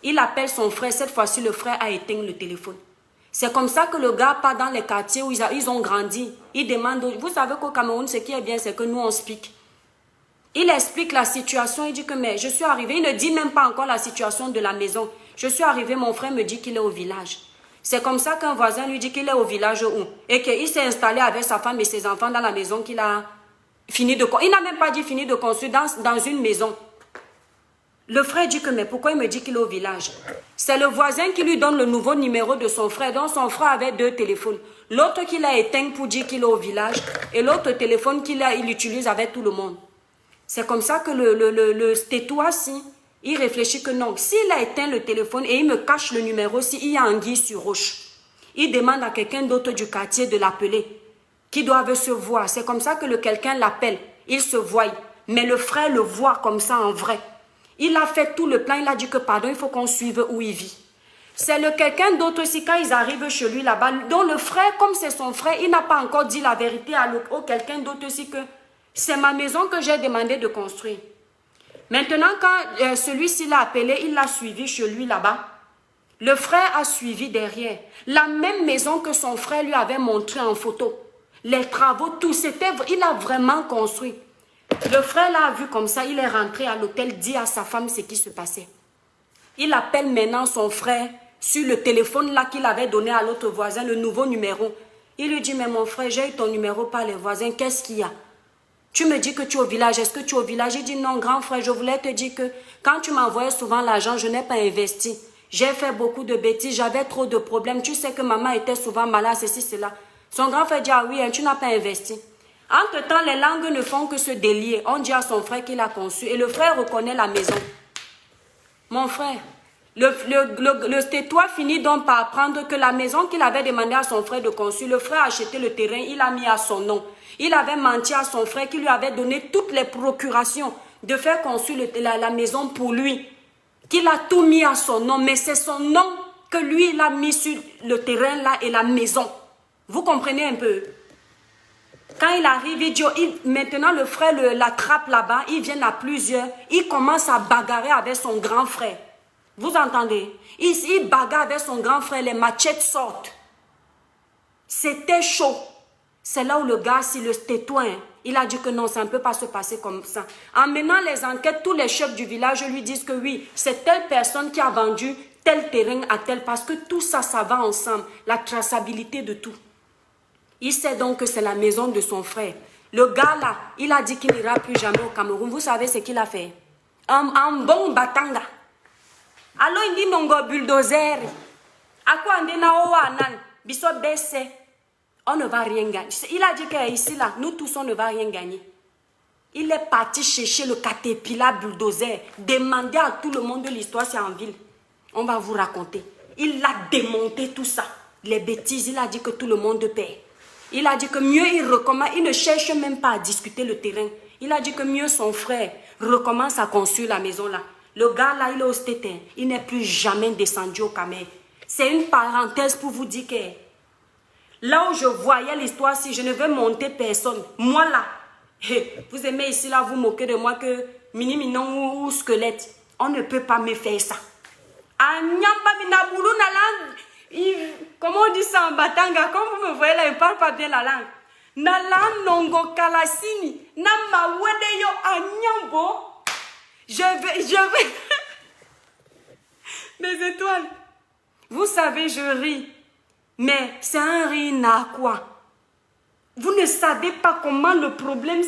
Il appelle son frère. Cette fois-ci, le frère a éteint le téléphone. C'est comme ça que le gars part dans les quartiers où ils ont grandi. Il demande, vous savez qu'au Cameroun, ce qui est bien, c'est que nous, on speak. Il explique la situation. Il dit que mais je suis arrivé. Il ne dit même pas encore la situation de la maison. Je suis arrivé, mon frère me dit qu'il est au village. C'est comme ça qu'un voisin lui dit qu'il est au village où. Et qu'il s'est installé avec sa femme et ses enfants dans la maison qu'il a fini de construire. Il n'a même pas dit fini de construire dans une maison. Le frère dit que mais pourquoi il me dit qu'il est au village? C'est le voisin qui lui donne le nouveau numéro de son frère. Donc son frère avait 2 téléphones. L'autre qu'il a éteint pour dire qu'il est au village. Et l'autre téléphone il utilise avec tout le monde. C'est comme ça que le tétois-ci, il réfléchit que non. S'il a éteint le téléphone et il me cache le numéro, il y a anguille sur roche. Il demande à quelqu'un d'autre du quartier de l'appeler. qui doivent se voir. C'est comme ça que le quelqu'un l'appelle. Ils se voient. Mais le frère le voit comme ça en vrai. Il a fait tout le plan. Il a dit que pardon, il faut qu'on suive où il vit. C'est le quelqu'un d'autre aussi quand ils arrivent chez lui là-bas. Donc le frère, comme c'est son frère, il n'a pas encore dit la vérité au quelqu'un d'autre aussi que c'est ma maison que j'ai demandé de construire. Maintenant, quand celui-ci l'a appelé, il l'a suivi chez lui là-bas. Le frère a suivi derrière. La même maison que son frère lui avait montré en photo. Les travaux, tout, il a vraiment construit. Le frère l'a vu comme ça, il est rentré à l'hôtel, dit à sa femme ce qui se passait. Il appelle maintenant son frère sur le téléphone là qu'il avait donné à l'autre voisin, le nouveau numéro. Il lui dit, mais mon frère, j'ai eu ton numéro par les voisins, qu'est-ce qu'il y a? Tu me dis que tu es au village, est-ce que tu es au village? Il dit, non, grand frère, je voulais te dire que quand tu m'envoyais souvent l'argent, je n'ai pas investi. J'ai fait beaucoup de bêtises, j'avais trop de problèmes. Tu sais que maman était souvent malade, ceci, cela. Son grand frère dit, ah oui, hein, tu n'as pas investi. Entre-temps, les langues ne font que se délier. On dit à son frère qu'il a conçu et le frère reconnaît la maison. Mon frère, le tétois finit donc par apprendre que la maison qu'il avait demandé à son frère de construire, le frère a acheté le terrain, il a mis à son nom. Il avait menti à son frère qui lui avait donné toutes les procurations de faire construire la maison pour lui. Qu'il a tout mis à son nom, mais c'est son nom que lui, il a mis sur le terrain là et la maison. Vous comprenez un peu? Quand il arrive, il dit, maintenant le frère l'attrape là-bas, ils viennent à plusieurs, il commence à bagarrer avec son grand frère. Vous entendez? Il bagarre avec son grand frère, les machettes sortent. C'était chaud. C'est là où le gars, si le tétoin, il a dit que non, ça ne peut pas se passer comme ça. En menant les enquêtes, tous les chefs du village lui disent que oui, c'est telle personne qui a vendu tel terrain à tel, parce que tout ça, ça va ensemble. La traçabilité de tout. Il sait donc que c'est la maison de son frère. Le gars là, il a dit qu'il n'ira plus jamais au Cameroun. Vous savez ce qu'il a fait? Un bon batanga. Alors il dit non go bulldozer. À quoi on dit na owanan? Biso besse. On ne va rien gagner. Il a dit qu'ici là, nous tous on ne va rien gagner. Il est parti chercher le caterpillar bulldozer. Demander à tout le monde de l'histoire, c'est en ville. On va vous raconter. Il a démonté tout ça. Les bêtises, il a dit que tout le monde paie. Il a dit que mieux il recommence, il ne cherche même pas à discuter le terrain. Il a dit que mieux son frère recommence à construire la maison là. Le gars là, il est au Stétin. Il n'est plus jamais descendu au Cameroun. C'est une parenthèse pour vous dire que là où je voyais l'histoire, si je ne veux monter personne, moi là, vous aimez ici là, vous moquez de moi que mini minon ou squelette. On ne peut pas me faire ça. Comment on dit ça en batanga? Comme vous me voyez là, je ne parle pas bien la langue. Nalan nongo kalasini, nama wedeyo anyambo. Je vais. Mes étoiles. Vous savez, je ris. Mais c'est un rire n'a quoi. Vous ne savez pas comment le problème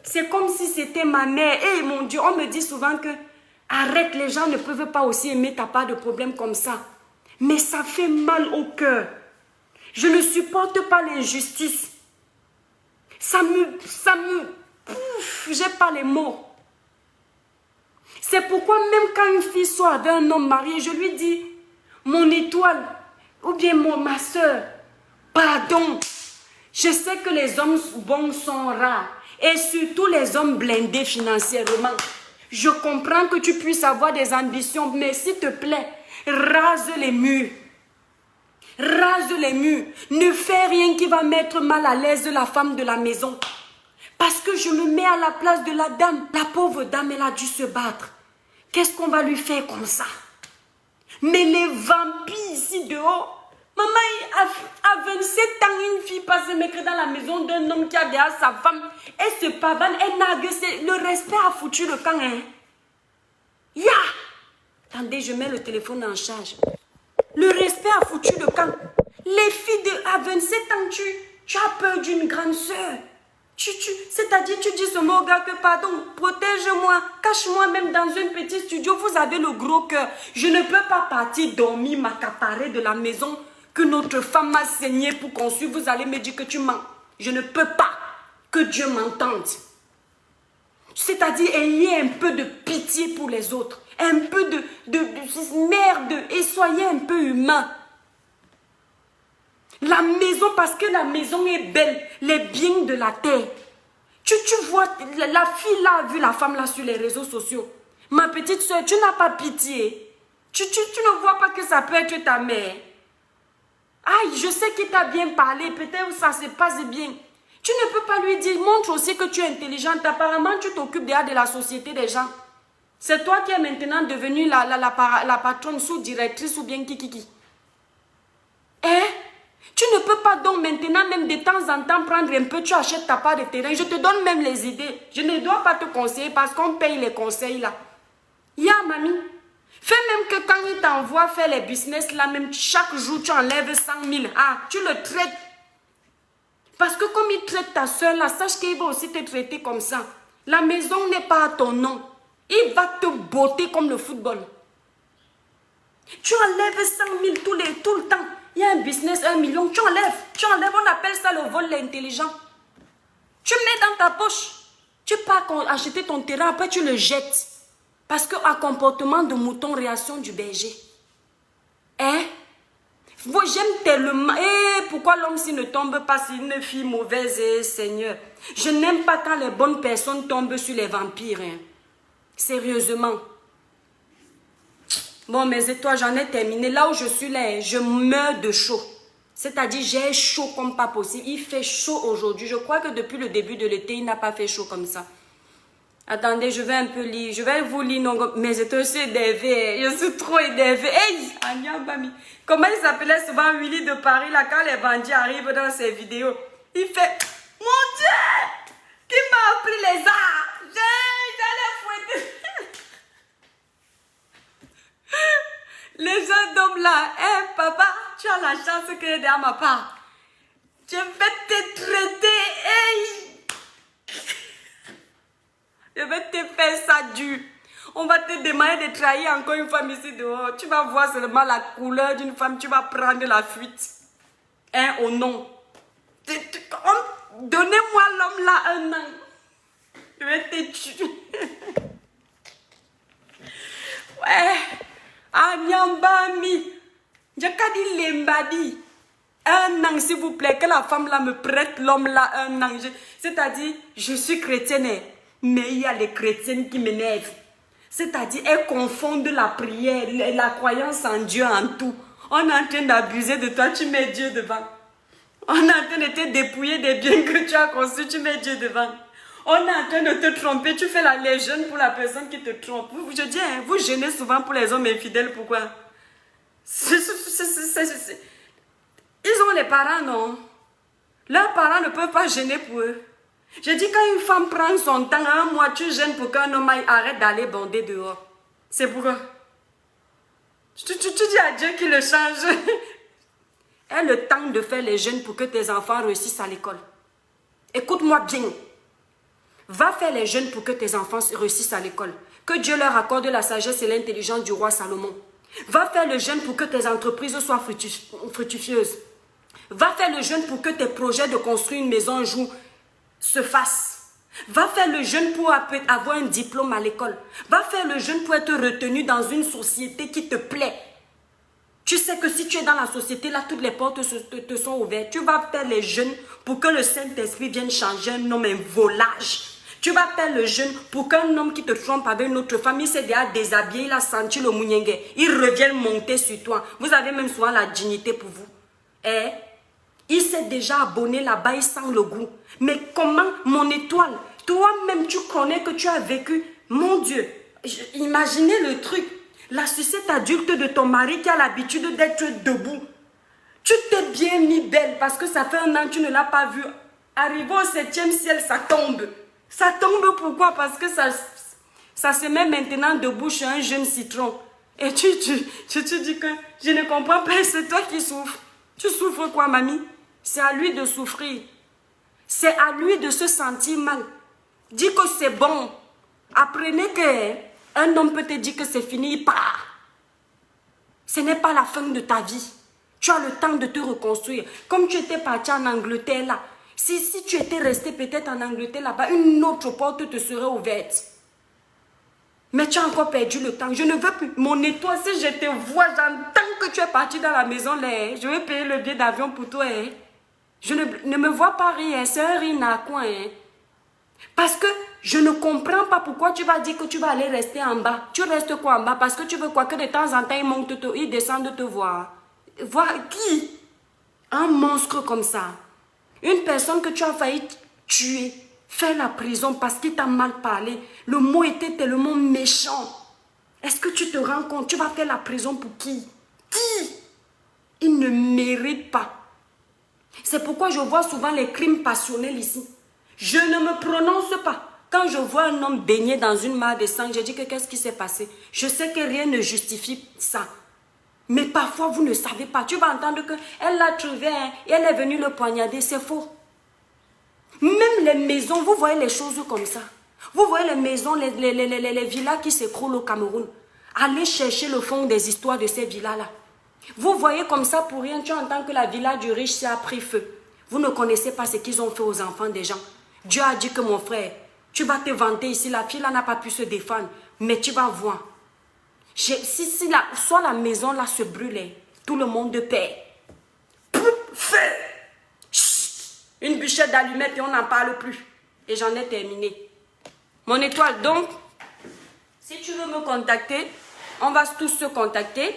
c'est comme si c'était ma mère. Et mon Dieu, on me dit souvent que arrête, les gens ne peuvent pas aussi aimer, t'as pas de problème comme ça. Mais ça fait mal au cœur. Je ne supporte pas l'injustice. J'ai pas les mots. C'est pourquoi même quand une fille sort avec un homme marié, je lui dis, mon étoile, ou bien ma soeur, pardon. Je sais que les hommes bons sont rares. Et surtout les hommes blindés financièrement. Je comprends que tu puisses avoir des ambitions, mais s'il te plaît, rase les murs. Rase les murs. Ne fais rien qui va mettre mal à l'aise la femme de la maison. Parce que je me mets à la place de la dame. La pauvre dame, elle a dû se battre. Qu'est-ce qu'on va lui faire comme ça? Mais les vampires ici dehors. Maman, à 27 ans, une fille passe mercredi dans la maison d'un homme qui a derrière sa femme. Elle se pavane, elle nague. Le respect a foutu le camp. Hein? Ya! Attendez, je mets le téléphone en charge. Le respect a foutu le camp. Les filles à 27 ans, tu as peur d'une grande soeur. C'est-à-dire, tu dis ce mot au gars que, pardon, protège-moi, cache-moi même dans un petit studio. Vous avez le gros cœur. Je ne peux pas partir dormir, m'accaparer de la maison que notre femme m'a saigné pour construire. Vous allez me dire que tu mens. Je ne peux pas. Que Dieu m'entende. C'est-à-dire, ayez un peu de pitié pour les autres. Un peu de merde. Et soyez un peu humain. La maison, parce que la maison est belle, les biens de la terre. Tu vois, la fille là a vu la femme là sur les réseaux sociaux. Ma petite soeur, tu n'as pas pitié. Tu ne vois pas que ça peut être ta mère. Aïe, je sais qu'il t'a bien parlé, peut-être ça se passe bien. Tu ne peux pas lui dire, montre aussi que tu es intelligente. Apparemment, tu t'occupes déjà de la société des gens. C'est toi qui es maintenant devenue la patronne sous-directrice ou bien qui. Hein? Tu ne peux pas donc maintenant, même de temps en temps, prendre un peu, tu achètes ta part de terrain. Je te donne même les idées. Je ne dois pas te conseiller parce qu'on paye les conseils là. Mamie. Fais même que quand il t'envoie faire les business là, même chaque jour, tu enlèves 100 000. Ah, tu le traites. Parce que comme il traite ta soeur là, sache qu'il va aussi te traiter comme ça. La maison n'est pas à ton nom. Il va te botter comme le football. Tu enlèves 100 000 tout le temps. Il y a un business, 1 million, tu enlèves, on appelle ça le vol intelligent. Tu mets dans ta poche. Tu pars acheter ton terrain, après tu le jettes. Parce que à comportement de mouton, réaction du berger. Hein? J'aime tellement. Pourquoi l'homme s'il ne tombe pas sur une fille mauvaise, Seigneur? Je n'aime pas quand les bonnes personnes tombent sur les vampires. Hein. Sérieusement. Bon, mes étoiles, j'en ai terminé. Là où je suis là, je meurs de chaud. C'est-à-dire, j'ai chaud comme pas possible. Il fait chaud aujourd'hui. Je crois que depuis le début de l'été, il n'a pas fait chaud comme ça. Attendez, je vais un peu lire. Je vais vous lire. Non, mes étoiles, je suis énervée. Je suis trop énervée. Hey, Agnambami. Comment il s'appelait souvent Willy de Paris, là, quand les bandits arrivent dans ses vidéos? Il fait, mon Dieu, qui m'a appris les arts? J'allais fouetter. Les jeunes d'hommes là, papa, tu as la chance que est derrière ma part. Je vais te traiter, je vais te faire ça dur. On va te demander de trahir encore une femme ici dehors. Tu vas voir seulement la couleur d'une femme, tu vas prendre la fuite. Au nom. Donnez-moi l'homme là un an. Je vais te tuer. Ouais. Agnambami. Jakadi Lembadi. Un an, s'il vous plaît, que la femme là me prête l'homme là un an. C'est-à-dire, je suis chrétienne, mais il y a les chrétiennes qui m'énervent. C'est-à-dire, elles confondent la prière, la croyance en Dieu, en tout. On est en train d'abuser de toi, tu mets Dieu devant. On est en train de te dépouiller des biens que tu as conçus, tu mets Dieu devant. On est en train de te tromper, tu fais la légende pour la personne qui te trompe. Je dis, vous gênez souvent pour les hommes infidèles, pourquoi? Ils ont les parents, non? Leurs parents ne peuvent pas gêner pour eux. Je dis, quand une femme prend son temps, un mois, tu gênes pour qu'un homme arrête d'aller bander dehors. C'est pourquoi? Tu dis à Dieu qu'il le change. Aie le temps de faire les jeûnes pour que tes enfants réussissent à l'école. Écoute-moi bien. Va faire les jeûnes pour que tes enfants réussissent à l'école. Que Dieu leur accorde la sagesse et l'intelligence du roi Salomon. Va faire le jeûne pour que tes entreprises soient fructifieuses. Va faire le jeûne pour que tes projets de construire une maison un jour se fassent. Va faire le jeûne pour avoir un diplôme à l'école. Va faire le jeûne pour être retenu dans une société qui te plaît. Tu sais que si tu es dans la société, là, toutes les portes te sont ouvertes. Tu vas faire les jeûnes pour que le Saint-Esprit vienne changer un homme, un volage. Tu vas faire le jeûne pour qu'un homme qui te trompe avec une autre femme, il s'est déjà déshabillé, il a senti le mouniengue. Il revienne monter sur toi. Vous avez même souvent la dignité pour vous. Il s'est déjà abonné là-bas, il sent le goût. Mais comment, mon étoile, toi-même tu connais que tu as vécu, mon Dieu, imaginez le truc. La sucette adulte de ton mari qui a l'habitude d'être debout. Tu t'es bien mis belle parce que ça fait un an que tu ne l'as pas vu. Arrivé au 7e ciel, ça tombe. Ça tombe pourquoi? Parce que ça se met maintenant debout chez un jeune citron. Et tu dis que je ne comprends pas, c'est toi qui souffres. Tu souffres quoi, mamie? C'est à lui de souffrir. C'est à lui de se sentir mal. Dis que c'est bon. Apprenez qu'un homme peut te dire que c'est fini, il part. Ce n'est pas la fin de ta vie. Tu as le temps de te reconstruire. Comme tu étais parti en Angleterre là. Si tu étais resté peut-être en Angleterre là-bas, une autre porte te serait ouverte. Mais tu as encore perdu le temps. Je ne veux plus. Mon étoile, si je te vois, j'entends que tu es parti dans la maison, là, je vais payer le billet d'avion pour toi. Hein. Je ne me vois pas rire, c'est un rire narquois. Hein. Parce que je ne comprends pas pourquoi tu vas dire que tu vas aller rester en bas. Tu restes quoi en bas? Parce que tu veux quoi? Que de temps en temps, ils descendent te voir. Voir qui? Un monstre comme ça. Une personne que tu as failli tuer, faire la prison parce qu'il t'a mal parlé. Le mot était tellement méchant. Est-ce que tu te rends compte? Tu vas faire la prison pour qui? Qui? Il ne mérite pas. C'est pourquoi je vois souvent les crimes passionnels ici. Je ne me prononce pas. Quand je vois un homme baigné dans une mare de sang, je dis que qu'est-ce qui s'est passé? Je sais que rien ne justifie ça. Mais parfois, vous ne savez pas. Tu vas entendre qu'elle l'a trouvé hein, et elle est venue le poignarder. C'est faux. Même les maisons, vous voyez les choses comme ça. Vous voyez les maisons, les villas qui s'écroulent au Cameroun. Allez chercher le fond des histoires de ces villas-là. Vous voyez comme ça pour rien, tu entends que la villa du riche a pris feu. Vous ne connaissez pas ce qu'ils ont fait aux enfants des gens. Dieu a dit que mon frère, tu vas te vanter ici, la fille là n'a pas pu se défendre, mais tu vas voir. Soit la maison là se brûlait, tout le monde perd. Feu! Une bûchette d'allumettes et on n'en parle plus. Et j'en ai terminé. Mon étoile, donc, si tu veux me contacter, on va tous se contacter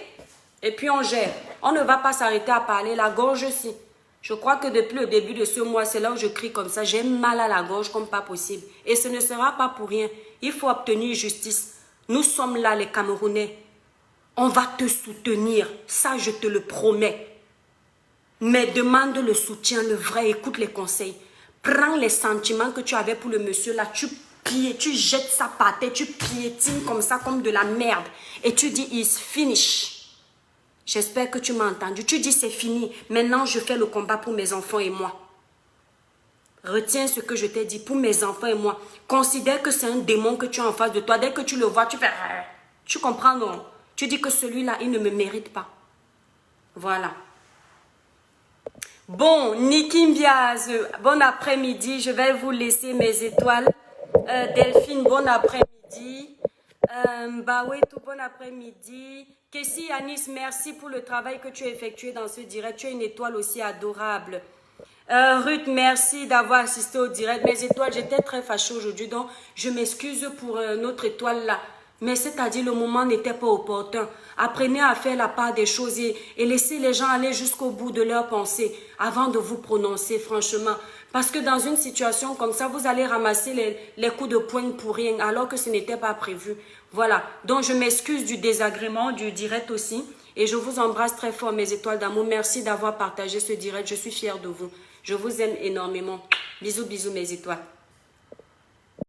et puis on gère. On ne va pas s'arrêter à parler la gorge aussi. Je crois que depuis le début de ce mois, c'est là où je crie comme ça. J'ai mal à la gorge comme pas possible. Et ce ne sera pas pour rien. Il faut obtenir justice. Nous sommes là, les Camerounais. On va te soutenir. Ça, je te le promets. Mais demande le soutien, le vrai. Écoute les conseils. Prends les sentiments que tu avais pour le monsieur là. Tu jettes ça par terre. Tu piétines comme ça, comme de la merde. Et tu dis, it's finish. J'espère que tu m'as entendu. Tu dis, c'est fini. Maintenant, je fais le combat pour mes enfants et moi. Retiens ce que je t'ai dit pour mes enfants et moi. Considère que c'est un démon que tu as en face de toi. Dès que tu le vois, tu fais... Tu comprends, non? Tu dis que celui-là, il ne me mérite pas. Voilà. Bon, Niki Mbiaz, bon après-midi. Je vais vous laisser mes étoiles. Delphine, bon après-midi. Bawetou, bon après-midi. Kessie Anis, merci pour le travail que tu as effectué dans ce direct. Tu es une étoile aussi adorable. Ruth, merci d'avoir assisté au direct. Mes étoiles, j'étais très fâchée aujourd'hui, donc je m'excuse pour notre étoile là. Mais c'est-à-dire le moment n'était pas opportun. Apprenez à faire la part des choses et laissez les gens aller jusqu'au bout de leurs pensées avant de vous prononcer, franchement. Parce que dans une situation comme ça, vous allez ramasser les coups de poing pour rien, alors que ce n'était pas prévu. Voilà. Donc, je m'excuse du désagrément du direct aussi. Et je vous embrasse très fort, mes étoiles d'amour. Merci d'avoir partagé ce direct. Je suis fière de vous. Je vous aime énormément. Bisous, bisous, mes étoiles.